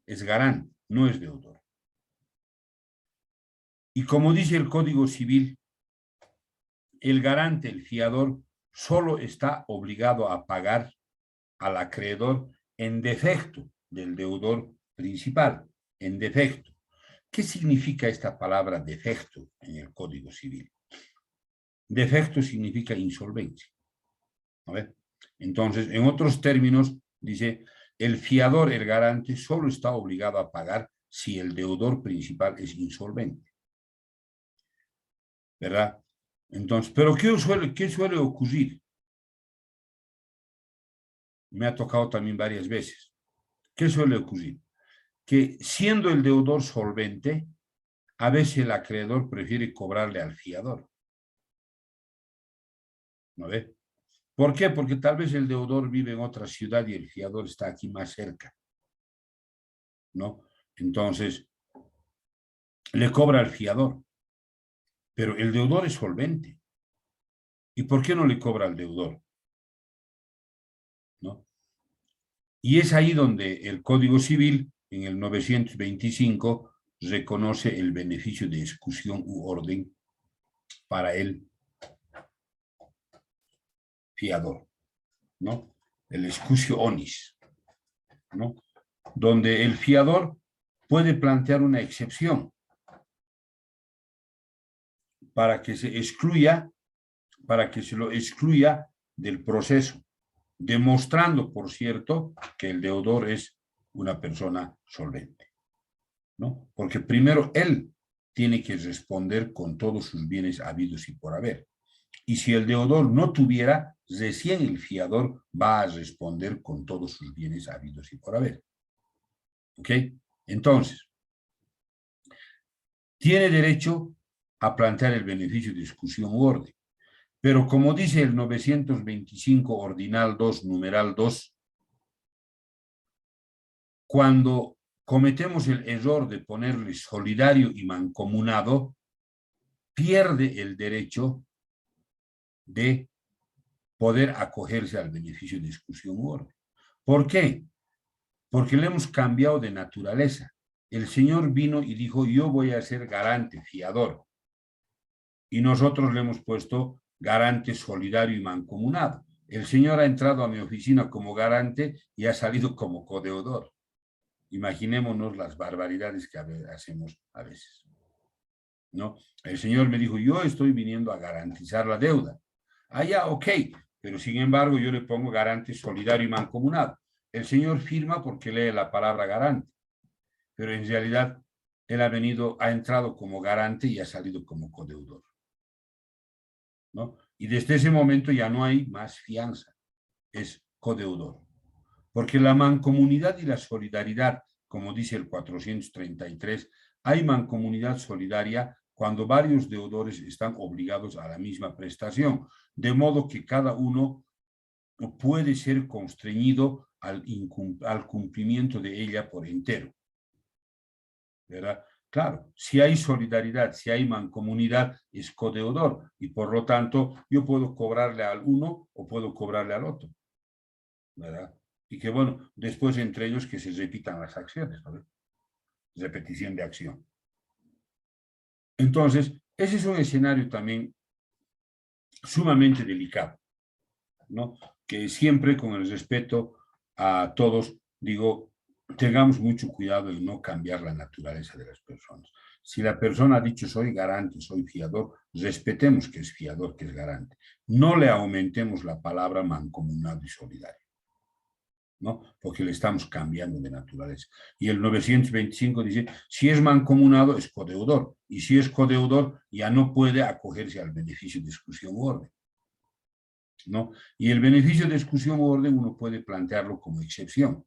Es garante, no es deudor. Y como dice el Código Civil, el garante, el fiador, solo está obligado a pagar al acreedor en defecto del deudor principal, en defecto. ¿Qué significa esta palabra defecto en el Código Civil? Defecto significa insolvencia. ¿No ve? Entonces, en otros términos, dice, el fiador, el garante, solo está obligado a pagar si el deudor principal es insolvente, ¿verdad? Entonces, ¿pero qué suele ocurrir? Me ha tocado también varias veces. ¿Qué suele ocurrir? Que siendo el deudor solvente, a veces el acreedor prefiere cobrarle al fiador. ¿No ve? ¿Por qué? Porque tal vez el deudor vive en otra ciudad y el fiador está aquí más cerca, ¿no? Entonces, le cobra al fiador, pero el deudor es solvente. ¿Y por qué no le cobra al deudor? ¿No? Y es ahí donde el Código Civil, en el 925, reconoce el beneficio de excusión u orden para el fiador, ¿no? El excusio onis, ¿no? Donde el fiador puede plantear una excepción para que se excluya, para que se lo excluya del proceso, demostrando, por cierto, que el deudor es una persona solvente, ¿no? Porque primero él tiene que responder con todos sus bienes habidos y por haber. Y si el deudor no tuviera, recién el fiador va a responder con todos sus bienes habidos y por haber. ¿Ok? Entonces, tiene derecho a plantear el beneficio de exclusión u orden. Pero como dice el 925 ordinal 2, numeral 2, cuando cometemos el error de ponerle solidario y mancomunado, pierde el derecho de poder acogerse al beneficio de exclusión u orden. ¿Por qué? Porque le hemos cambiado de naturaleza. El Señor vino y dijo, yo voy a ser garante, fiador. Y nosotros le hemos puesto garante, solidario y mancomunado. El Señor ha entrado a mi oficina como garante y ha salido como codeudor. Imaginémonos las barbaridades que hacemos a veces, ¿no? El Señor me dijo, yo estoy viniendo a garantizar la deuda. Ah, ya, ok, pero sin embargo yo le pongo garante, solidario y mancomunado. El Señor firma porque lee la palabra garante, pero en realidad él ha entrado como garante y ha salido como codeudor, ¿no? Y desde ese momento ya no hay más fianza, es codeudor. Porque la mancomunidad y la solidaridad, como dice el 433, hay mancomunidad solidaria cuando varios deudores están obligados a la misma prestación, de modo que cada uno puede ser constreñido al cumplimiento de ella por entero, ¿verdad? Claro, si hay solidaridad, si hay mancomunidad, es codeudor y por lo tanto yo puedo cobrarle al uno o puedo cobrarle al otro, ¿verdad? Y que bueno, después entre ellos que se repitan las acciones, ¿no? Repetición de acción. Entonces, ese es un escenario también sumamente delicado, ¿no? Que siempre con el respeto a todos, digo, tengamos mucho cuidado en no cambiar la naturaleza de las personas. Si la persona ha dicho soy garante, soy fiador, respetemos que es fiador, que es garante. No le aumentemos la palabra mancomunado y solidario, ¿no? Porque le estamos cambiando de naturaleza. Y el 925 dice, si es mancomunado es codeudor, y si es codeudor ya no puede acogerse al beneficio de exclusión u orden, ¿no? Y el beneficio de exclusión u orden uno puede plantearlo como excepción.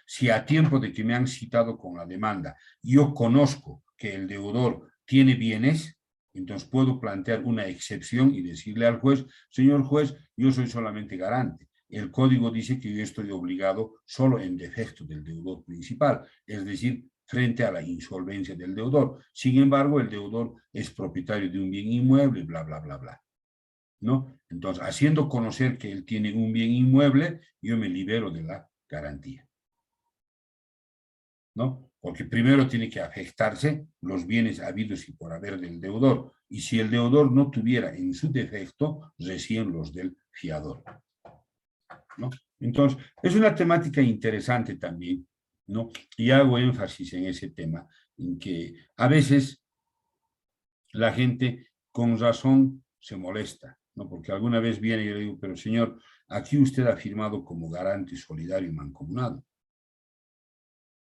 Si a tiempo de que me han citado con la demanda, yo conozco que el deudor tiene bienes, entonces puedo plantear una excepción y decirle al juez, señor juez, yo soy solamente garante. El código dice que yo estoy obligado solo en defecto del deudor principal, es decir, frente a la insolvencia del deudor. Sin embargo, el deudor es propietario de un bien inmueble, bla, bla, bla, bla, ¿no? Entonces, haciendo conocer que él tiene un bien inmueble, yo me libero de la garantía, ¿no? Porque primero tiene que afectarse los bienes habidos y por haber del deudor. Y si el deudor no tuviera en su defecto, recién los del fiador, ¿no? Entonces, es una temática interesante también, ¿no? Y hago énfasis en ese tema, en que a veces la gente con razón se molesta, ¿no? Porque alguna vez viene y yo le digo, pero señor, aquí usted ha firmado como garante solidario y mancomunado.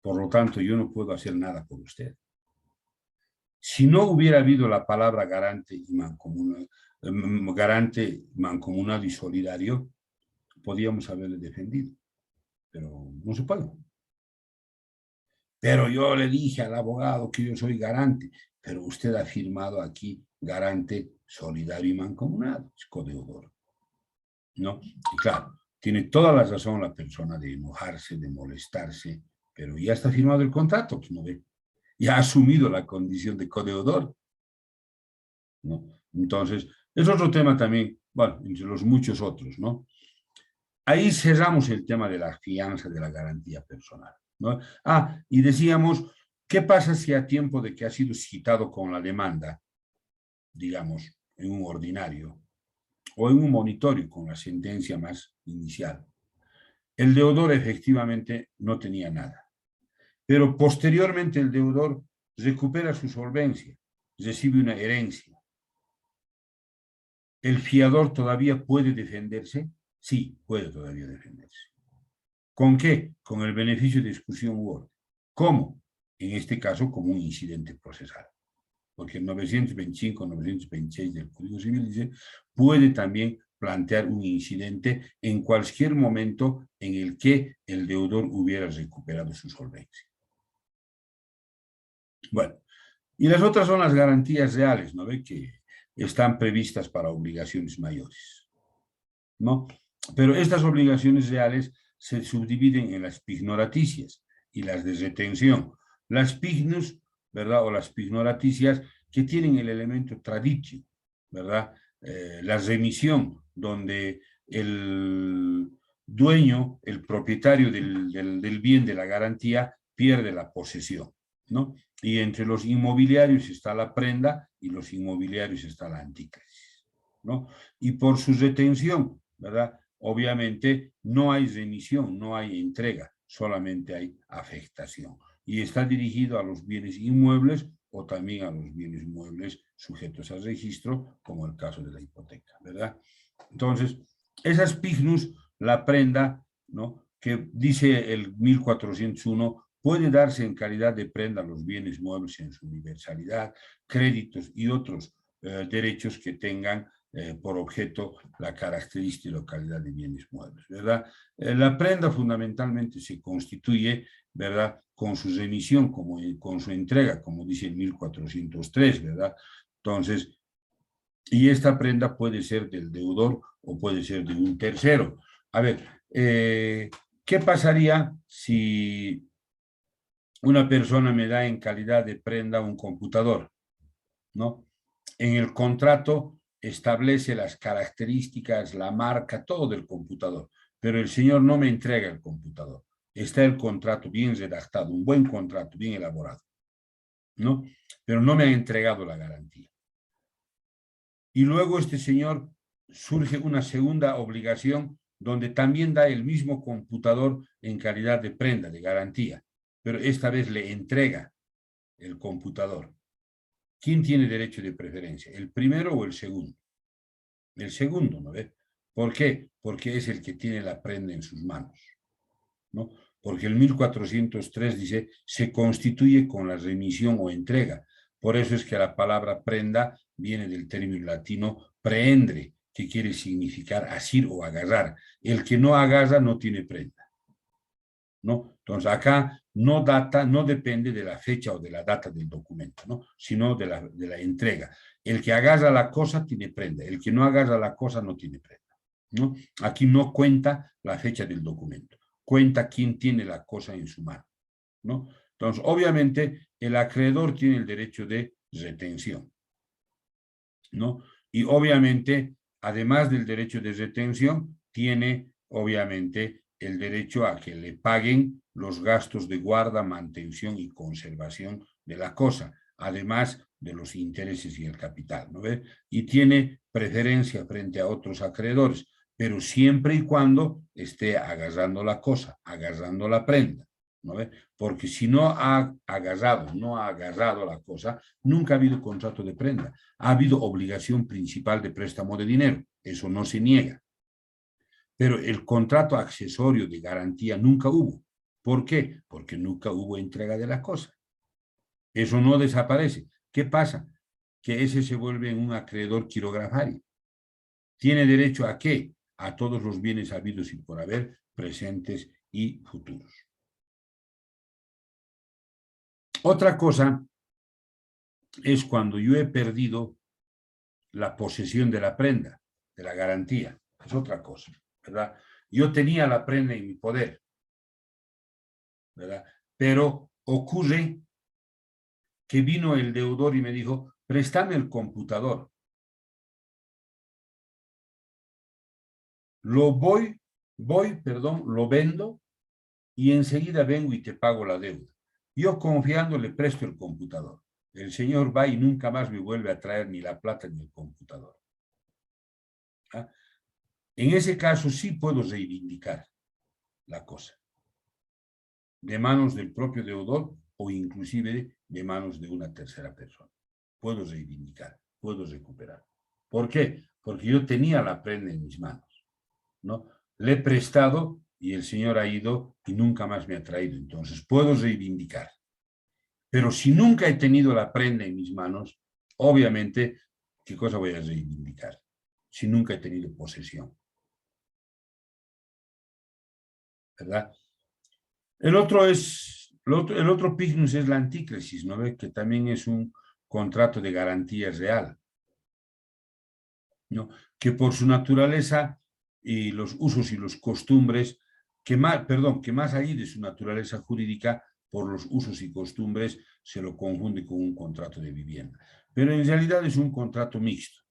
Por lo tanto, yo no puedo hacer nada por usted. Si no hubiera habido la palabra garante, mancomunado y solidario, podíamos haberle defendido, pero no se puede. Pero yo le dije al abogado que yo soy garante, pero usted ha firmado aquí garante, solidario y mancomunado, es codeudor, ¿no? Y claro, tiene toda la razón la persona de enojarse, de molestarse, pero ya está firmado el contrato, pues no ve. Ya ha asumido la condición de codeudor, ¿no? Entonces, es otro tema también, bueno, entre los muchos otros, ¿no? Ahí cerramos el tema de la fianza, de la garantía personal, ¿no? Ah, y decíamos, ¿qué pasa si a tiempo de que ha sido citado con la demanda, digamos, en un ordinario o en un monitorio con la sentencia más inicial, el deudor efectivamente no tenía nada, pero posteriormente el deudor recupera su solvencia, recibe una herencia? ¿El fiador todavía puede defenderse? Sí, puede todavía defenderse. ¿Con qué? Con el beneficio de exclusión u orden. ¿Cómo? En este caso, como un incidente procesal. Porque el 925-926 del Código Civil dice, puede también plantear un incidente en cualquier momento en el que el deudor hubiera recuperado su solvencia. Bueno, Y las otras son las garantías reales, ¿no ve? Que están previstas para obligaciones mayores, ¿no? Pero estas obligaciones reales se subdividen en las pignoraticias y las de retención. Las pignus, ¿verdad? O las pignoraticias que tienen el elemento traditio, ¿verdad? La remisión, donde el dueño, el propietario del bien de la garantía, pierde la posesión, ¿no? Y entre los inmobiliarios está la prenda y los inmobiliarios está la antícresis, ¿no? Y por su retención, ¿verdad? Obviamente no hay remisión, no hay entrega, solamente hay afectación. Y está dirigido a los bienes inmuebles o también a los bienes muebles sujetos al registro, como el caso de la hipoteca, ¿verdad? Entonces, esas pignus, la prenda, ¿no? Que dice el 1401, puede darse en calidad de prenda los bienes muebles en su universalidad, créditos y otros derechos que tengan por objeto la característica y localidad de bienes muebles, ¿verdad? La prenda fundamentalmente se constituye, ¿verdad? Con su remisión, como, con su entrega, como dice el 1403, ¿verdad? Entonces, y esta prenda puede ser del deudor o puede ser de un tercero. A ver, ¿qué pasaría si una persona me da en calidad de prenda un computador, ¿no? En el contrato establece las características, la marca, todo del computador, pero el señor no me entrega el computador. Está el contrato bien redactado, un buen contrato, bien elaborado, ¿no? Pero no me ha entregado la garantía. Y luego este señor surge una segunda obligación donde también da el mismo computador en calidad de prenda, de garantía, pero esta vez le entrega el computador. ¿Quién tiene derecho de preferencia? ¿El primero o el segundo? El segundo, ¿no ve? ¿Por qué? Porque es el que tiene la prenda en sus manos, ¿no? Porque el 1403 dice, se constituye con la remisión o entrega. Por eso es que la palabra prenda viene del término latino prehendre, que quiere significar asir o agarrar. El que no agarra no tiene prenda, ¿no? Entonces acá no data, no depende de la fecha o de la data del documento, ¿no? Sino de la entrega. El que agarra la cosa tiene prenda, el que no agarra la cosa no tiene prenda, ¿no? Aquí no cuenta la fecha del documento, cuenta quién tiene la cosa en su mano, ¿no? Entonces, obviamente, el acreedor tiene el derecho de retención, ¿no? Y obviamente, además del derecho de retención, tiene obviamente el derecho a que le paguen los gastos de guarda, mantención y conservación de la cosa, además de los intereses y el capital, ¿no ve? Y tiene preferencia frente a otros acreedores, pero siempre y cuando esté agarrando la cosa, agarrando la prenda, ¿no ve? Porque si no ha agarrado, no ha agarrado la cosa, nunca ha habido contrato de prenda. Ha habido obligación principal de préstamo de dinero, eso no se niega. Pero el contrato accesorio de garantía nunca hubo. ¿Por qué? Porque nunca hubo entrega de la cosa. Eso no desaparece. ¿Qué pasa? Que ese se vuelve un acreedor quirografario. ¿Tiene derecho a qué? A todos los bienes habidos y por haber, presentes y futuros. Otra cosa es cuando yo he perdido la posesión de la prenda, de la garantía. Es otra cosa, ¿verdad? Yo tenía la prenda en mi poder, ¿verdad? Pero ocurre que vino el deudor y me dijo, préstame el computador. Lo vendo y enseguida vengo y te pago la deuda. Yo confiando le presto el computador. El señor va y nunca más me vuelve a traer ni la plata ni el computador. ¿Ah? En ese caso sí puedo reivindicar la cosa de manos del propio deudor o inclusive de manos de una tercera persona. Puedo reivindicar, puedo recuperar. ¿Por qué? Porque yo tenía la prenda en mis manos, ¿no? Le he prestado y el señor ha ido y nunca más me ha traído. Entonces puedo reivindicar. Pero si nunca he tenido la prenda en mis manos, obviamente, ¿qué cosa voy a reivindicar? Si nunca he tenido posesión, ¿verdad? El otro pignus es la antícresis, ¿no ve? Que también es contrato de garantía real, ¿no? Que por su naturaleza y los usos y los costumbres, que más allá de su naturaleza jurídica, por los usos y costumbres se lo confunde con un contrato de vivienda. Pero en realidad es un contrato mixto,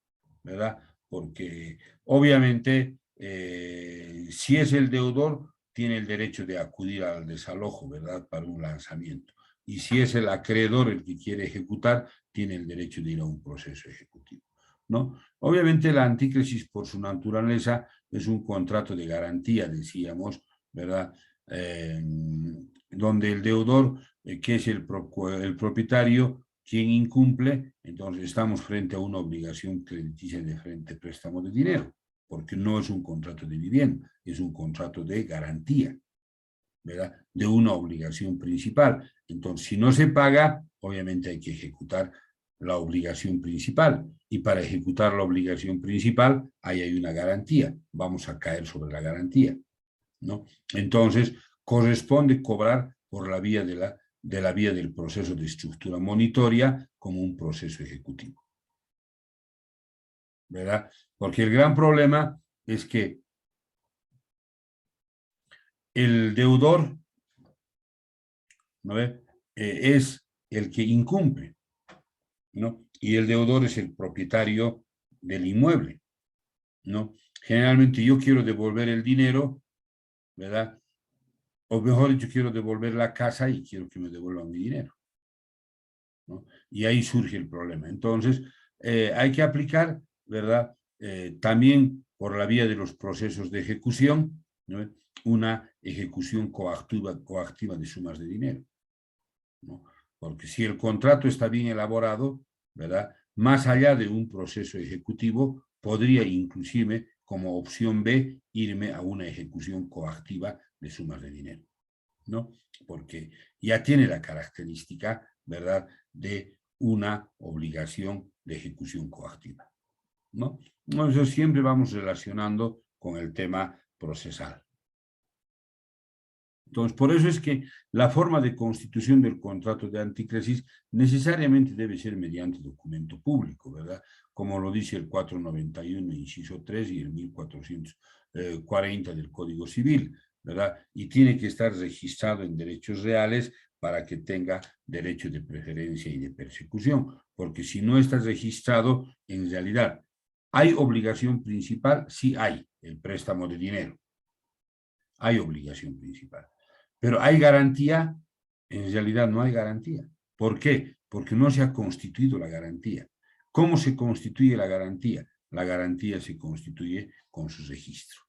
¿verdad? Porque obviamente si es el deudor, tiene el derecho de acudir al desalojo, ¿verdad? Para un lanzamiento. Y si es el acreedor el que quiere ejecutar, tiene el derecho de ir a un proceso ejecutivo, ¿no? Obviamente la antícresis por su naturaleza es un contrato de garantía, decíamos, ¿verdad? Donde el deudor, que es el propietario, quien incumple, entonces estamos frente a una obligación crediticia de frente préstamo de dinero, porque no es un contrato de vivienda, es un contrato de garantía, ¿verdad? De una obligación principal. Entonces, si no se paga, obviamente hay que ejecutar la obligación principal. Y para ejecutar la obligación principal, ahí hay una garantía. Vamos a caer sobre la garantía, ¿no? Entonces, corresponde cobrar por la vía de la vía del proceso de estructura monitoria como un proceso ejecutivo, ¿verdad? Porque el gran problema es que el deudor, ¿no ve? Es el que incumple, ¿no? Y el deudor es el propietario del inmueble, ¿no? Generalmente yo quiero devolver el dinero, ¿verdad? O mejor dicho, quiero devolver la casa y quiero que me devuelvan mi dinero, ¿no? Y ahí surge el problema. Entonces, hay que aplicar, ¿verdad? También por la vía de los procesos de ejecución, ¿no? Una ejecución coactiva de sumas de dinero, ¿no? Porque si el contrato está bien elaborado, ¿verdad? Más allá de un proceso ejecutivo, podría inclusive, como opción B, irme a una ejecución coactiva de sumas de dinero, ¿no? Porque ya tiene la característica, ¿verdad?, de una obligación de ejecución coactiva, ¿no? Entonces siempre vamos relacionando con el tema procesal. Entonces, por eso es que la forma de constitución del contrato de antícresis necesariamente debe ser mediante documento público, ¿verdad? Como lo dice el 491, inciso 3 y el 1440 del Código Civil, ¿verdad? Y tiene que estar registrado en derechos reales para que tenga derecho de preferencia y de persecución, porque si no está registrado, en realidad, ¿hay obligación principal? Sí hay, el préstamo de dinero. Hay obligación principal. Pero ¿hay garantía? En realidad no hay garantía. ¿Por qué? Porque no se ha constituido la garantía. ¿Cómo se constituye la garantía? La garantía se constituye con su registro,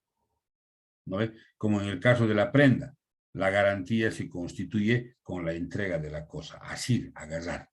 ¿no ve? Como en el caso de la prenda, la garantía se constituye con la entrega de la cosa, así, agarrar,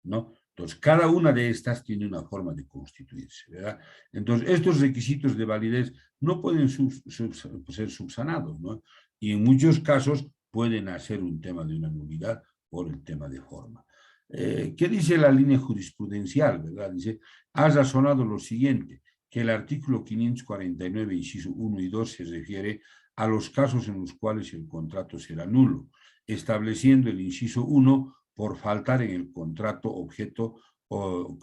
¿no? Entonces, cada una de estas tiene una forma de constituirse, ¿verdad? Entonces, estos requisitos de validez no pueden ser subsanados, ¿no? Y en muchos casos pueden hacer un tema de una nulidad por el tema de forma. ¿Qué dice la línea jurisprudencial, verdad? Dice, ha razonado lo siguiente, que el artículo 549, inciso 1 y 2 se refiere a los casos en los cuales el contrato será nulo, estableciendo el inciso 1 por faltar en el contrato objeto o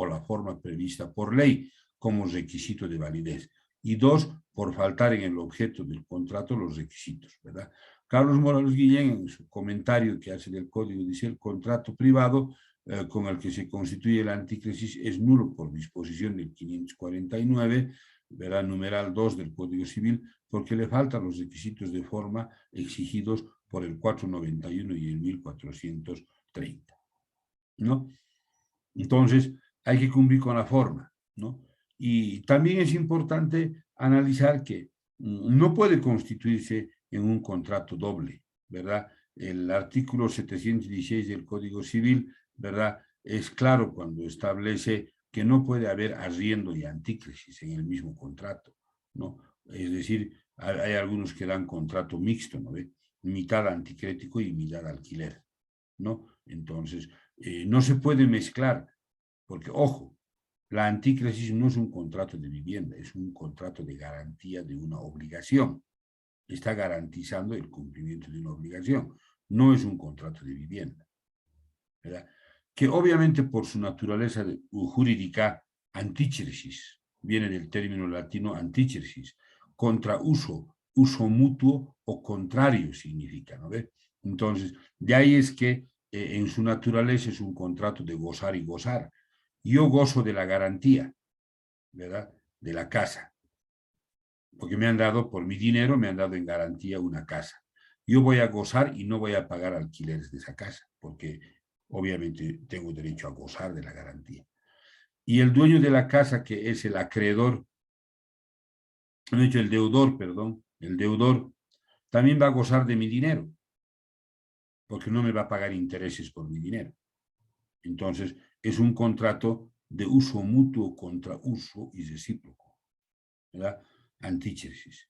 la forma prevista por ley como requisito de validez. Y 2, por faltar en el objeto del contrato los requisitos, ¿verdad? Carlos Morales Guillén, en su comentario que hace del código, dice: el contrato privado con el que se constituye la antícresis es nulo por disposición del 549, ¿verdad? Numeral 2 del Código Civil, porque le faltan los requisitos de forma exigidos por el 491 y el 1430, ¿no? Entonces, hay que cumplir con la forma, ¿no? Y también es importante analizar que no puede constituirse en un contrato doble, ¿verdad? El artículo 716 del Código Civil, ¿verdad?, es claro cuando establece que no puede haber arriendo y antícresis en el mismo contrato, ¿no? Es decir, hay algunos que dan contrato mixto, ¿no ve? Mitad anticrético y mitad alquiler, ¿no? Entonces, no se puede mezclar, porque, ojo, la antícresis no es un contrato de vivienda, es un contrato de garantía de una obligación. Está garantizando el cumplimiento de una obligación, no es un contrato de vivienda, ¿verdad? Que obviamente por su naturaleza jurídica, antícheresis, viene del término latino antícheresis, contra uso, uso mutuo o contrario significa, ¿no ve? Entonces, de ahí es que en su naturaleza es un contrato de gozar y gozar. Yo gozo de la garantía, ¿verdad? De la casa, porque me han dado, por mi dinero, me han dado en garantía una casa. Yo voy a gozar y no voy a pagar alquileres de esa casa, porque obviamente tengo derecho a gozar de la garantía. Y el dueño de la casa, que es el acreedor, de hecho el deudor, perdón, el deudor también va a gozar de mi dinero, porque no me va a pagar intereses por mi dinero. Entonces, es un contrato de uso mutuo contra uso y recíproco, ¿verdad? Antíchesis.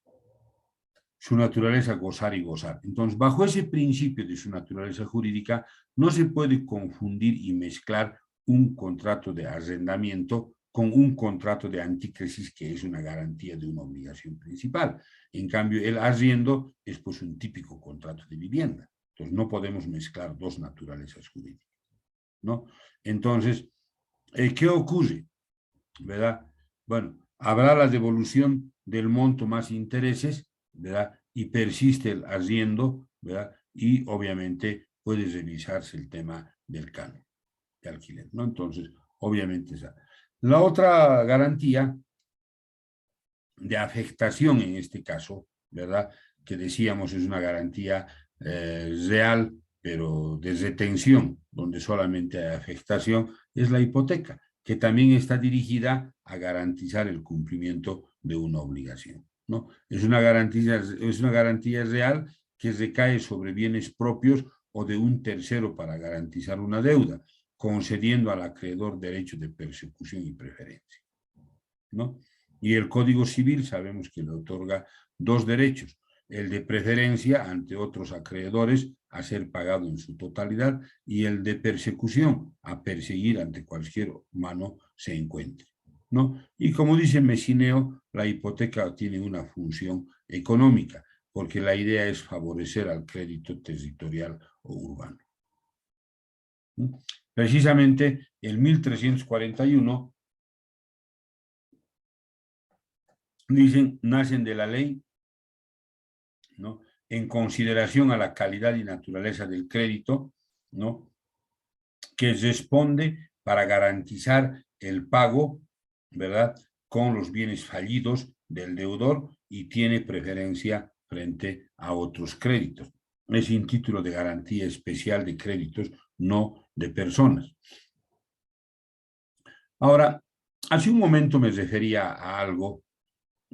Su naturaleza gozar y gozar. Entonces, bajo ese principio de su naturaleza jurídica, no se puede confundir y mezclar un contrato de arrendamiento con un contrato de antícresis, que es una garantía de una obligación principal. En cambio, el arriendo es pues un típico contrato de vivienda. Entonces, no podemos mezclar dos naturalezas jurídicas, ¿no? Entonces, ¿qué ocurre? ¿Verdad? Bueno, habrá la devolución del monto más intereses, ¿verdad? Y persiste el arriendo, ¿verdad? Y obviamente puede revisarse el tema del canon de alquiler, ¿no? Entonces, obviamente esa. La otra garantía de afectación en este caso, ¿verdad? Que decíamos es una garantía real, pero de retención, donde solamente hay afectación, es la hipoteca, que también está dirigida a garantizar el cumplimiento de una obligación, ¿no? Es una garantía real que recae sobre bienes propios o de un tercero para garantizar una deuda, concediendo al acreedor derecho de persecución y preferencia, ¿no? Y el Código Civil sabemos que le otorga dos derechos: el de preferencia ante otros acreedores a ser pagado en su totalidad, y el de persecución, a perseguir ante cualquier mano se encuentre, ¿no? Y como dice Messineo, la hipoteca tiene una función económica, porque la idea es favorecer al crédito territorial o urbano. Precisamente en 1341 dicen, nacen de la ley, ¿no? En consideración a la calidad y naturaleza del crédito, ¿no? Que responde para garantizar el pago, ¿verdad? Con los bienes fallidos del deudor y tiene preferencia frente a otros créditos. Es un título de garantía especial de créditos, no de personas. Ahora, hace un momento me refería a algo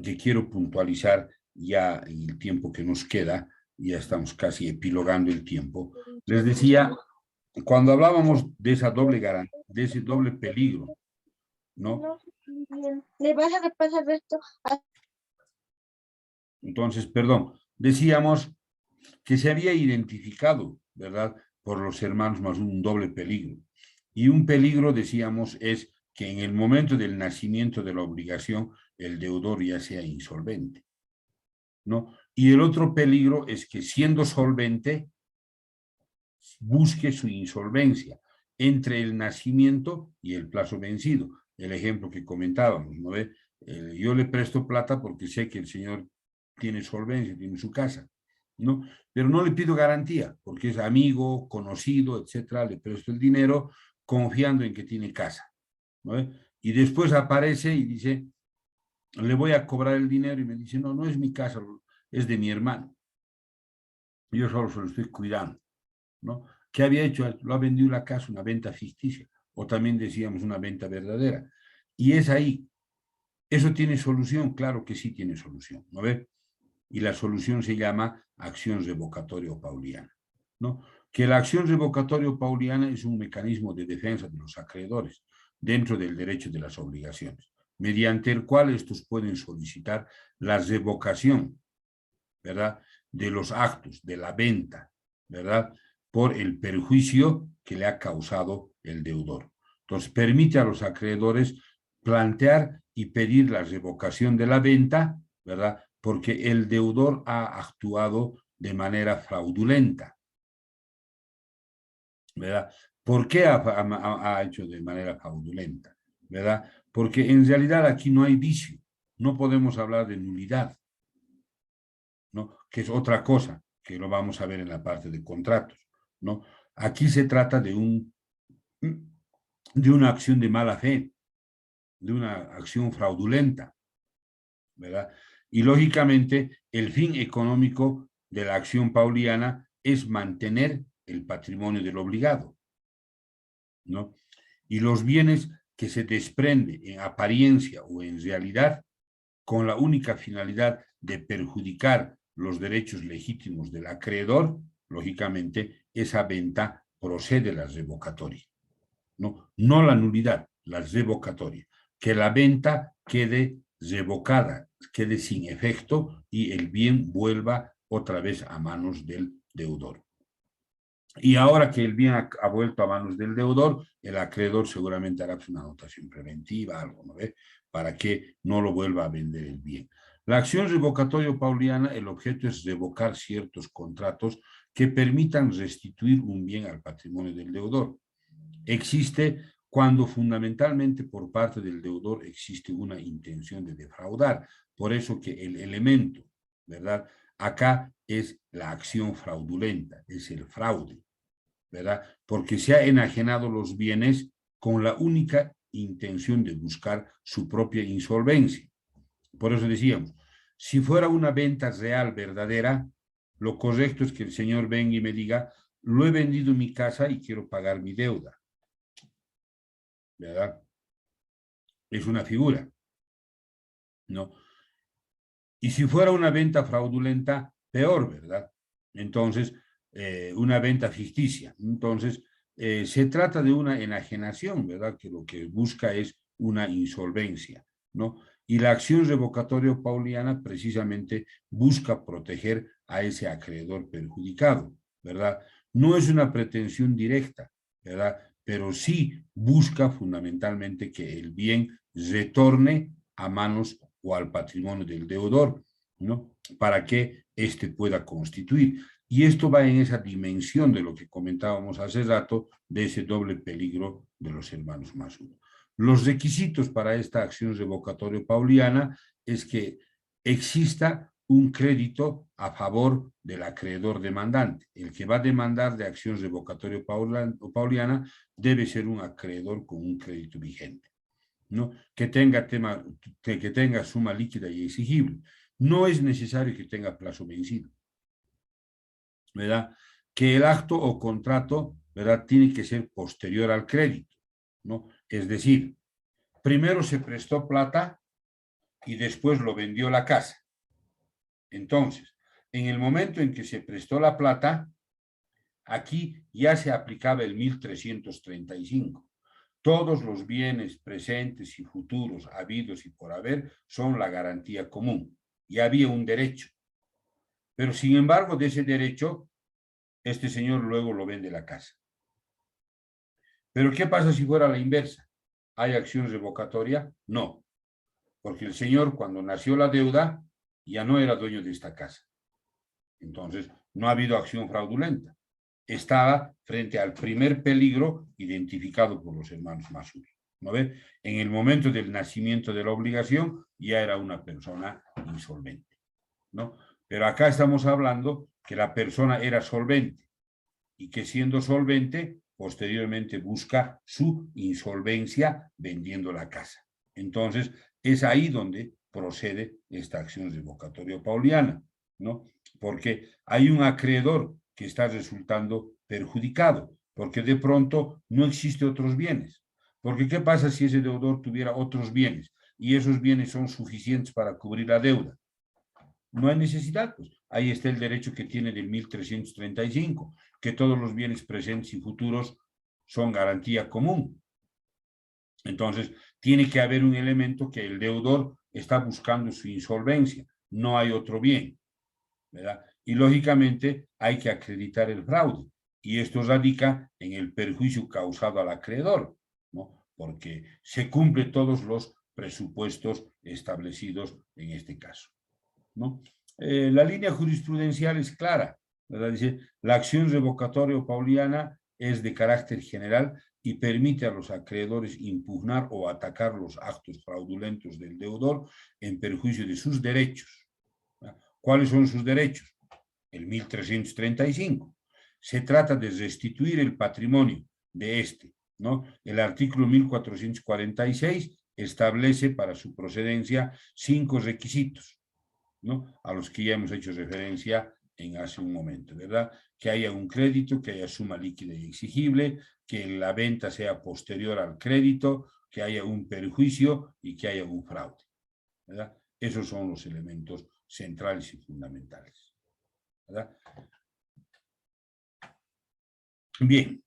que quiero puntualizar ya en el tiempo que nos queda, ya estamos casi epilogando el tiempo. Les decía, cuando hablábamos de esa doble garantía, de ese doble peligro, ¿no? Le vas a repasar esto. Entonces, perdón, decíamos que se había identificado, ¿verdad?, por los hermanos más un doble peligro. Y un peligro, decíamos, es que en el momento del nacimiento de la obligación, el deudor ya sea insolvente, ¿no? Y el otro peligro es que, siendo solvente, busque su insolvencia entre el nacimiento y el plazo vencido. El ejemplo que comentábamos, ¿no ve? Yo le presto plata porque sé que el señor tiene solvencia, tiene su casa, ¿no? Pero no le pido garantía porque es amigo, conocido, etcétera. Le presto el dinero confiando en que tiene casa, ¿no ve? Y después aparece y dice, le voy a cobrar el dinero, y me dice, no, no es mi casa, es de mi hermano. Yo solo se lo estoy cuidando, ¿no? ¿Qué había hecho? Lo ha vendido la casa, una venta ficticia, o también decíamos una venta verdadera. Y es ahí. ¿Eso tiene solución? Claro que sí tiene solución, ¿no ve? Y la solución se llama acción revocatoria o pauliana, ¿no? Que la acción revocatoria o pauliana es un mecanismo de defensa de los acreedores dentro del derecho de las obligaciones, mediante el cual estos pueden solicitar la revocación, ¿verdad?, de los actos de la venta, ¿verdad?, por el perjuicio que le ha causado el deudor. Entonces, permite a los acreedores plantear y pedir la revocación de la venta, ¿verdad?, porque el deudor ha actuado de manera fraudulenta, ¿verdad? ¿Por qué ha hecho de manera fraudulenta? ¿Verdad? Porque en realidad aquí no hay vicio, no podemos hablar de nulidad, ¿no? Que es otra cosa, que lo vamos a ver en la parte de contratos, ¿no? Aquí se trata de una acción de mala fe, de una acción fraudulenta, ¿verdad? Y lógicamente el fin económico de la acción pauliana es mantener el patrimonio del obligado, ¿no? Y los bienes que se desprende en apariencia o en realidad con la única finalidad de perjudicar los derechos legítimos del acreedor, lógicamente esa venta procede de la revocatoria, ¿no? No la nulidad, la revocatoria, que la venta quede revocada, quede sin efecto y el bien vuelva otra vez a manos del deudor. Y ahora que el bien ha vuelto a manos del deudor, el acreedor seguramente hará una anotación preventiva, algo, ¿no ve? Para que no lo vuelva a vender el bien. La acción revocatoria pauliana, el objeto es revocar ciertos contratos que permitan restituir un bien al patrimonio del deudor. Existe cuando fundamentalmente por parte del deudor existe una intención de defraudar. Por eso que el elemento, ¿verdad? Acá es la acción fraudulenta, es el fraude, ¿verdad? Porque se ha enajenado los bienes con la única intención de buscar su propia insolvencia. Por eso decíamos, si fuera una venta real, verdadera, lo correcto es que el señor venga y me diga, lo he vendido mi casa y quiero pagar mi deuda, ¿verdad? Es una figura, ¿no? Y si fuera una venta fraudulenta, peor, ¿verdad? Entonces, una venta ficticia. Entonces, se trata de una enajenación, ¿verdad? Que lo que busca es una insolvencia, ¿no? Y la acción revocatoria pauliana precisamente busca proteger a ese acreedor perjudicado, ¿verdad? No es una pretensión directa, ¿verdad? Pero sí busca fundamentalmente que el bien retorne a manos o al patrimonio del deudor, ¿no? Para que éste pueda constituir. Y esto va en esa dimensión de lo que comentábamos hace rato, de ese doble peligro de los hermanos Masud. Los requisitos para esta acción revocatoria pauliana es que exista un crédito a favor del acreedor demandante. El que va a demandar de acción revocatoria pauliana debe ser un acreedor con un crédito vigente, ¿no? Que tenga suma líquida y exigible. No es necesario que tenga plazo vencido, ¿verdad? Que el acto o contrato, ¿verdad? Tiene que ser posterior al crédito, ¿no? Es decir, primero se prestó plata y después lo vendió la casa. Entonces, en el momento en que se prestó la plata, aquí ya se aplicaba el 1335. Todos los bienes presentes y futuros, habidos y por haber, son la garantía común. Y había un derecho. Pero sin embargo, de ese derecho, este señor luego lo vende la casa. Pero ¿qué pasa si fuera la inversa? ¿Hay acción revocatoria? No. Porque el señor, cuando nació la deuda, ya no era dueño de esta casa. Entonces, no ha habido acción fraudulenta. Estaba frente al primer peligro identificado por los hermanos Masud, ¿no ve? En el momento del nacimiento de la obligación ya era una persona insolvente, ¿no? Pero acá estamos hablando que la persona era solvente y que siendo solvente posteriormente busca su insolvencia vendiendo la casa. Entonces es ahí donde procede esta acción revocatoria pauliana, ¿no? Porque hay un acreedor que está resultando perjudicado, porque de pronto no existe otros bienes. Porque ¿qué pasa si ese deudor tuviera otros bienes y esos bienes son suficientes para cubrir la deuda? No hay necesidad, pues ahí está el derecho que tiene del 1335, que todos los bienes presentes y futuros son garantía común. Entonces, tiene que haber un elemento que el deudor está buscando su insolvencia, no hay otro bien, ¿verdad? Y lógicamente hay que acreditar el fraude, y esto radica en el perjuicio causado al acreedor, ¿no? Porque se cumplen todos los presupuestos establecidos en este caso, ¿no? La línea jurisprudencial es clara, ¿verdad? Dice, la acción revocatoria pauliana es de carácter general y permite a los acreedores impugnar o atacar los actos fraudulentos del deudor en perjuicio de sus derechos. ¿Cuáles son sus derechos? El 1335. Se trata de restituir el patrimonio de este, ¿no? El artículo 1446 establece para su procedencia 5 requisitos, ¿no? A los que ya hemos hecho referencia hace un momento, ¿verdad? Que haya un crédito, que haya suma líquida y exigible, que la venta sea posterior al crédito, que haya un perjuicio y que haya un fraude, ¿verdad? Esos son los elementos centrales y fundamentales, ¿verdad? Bien.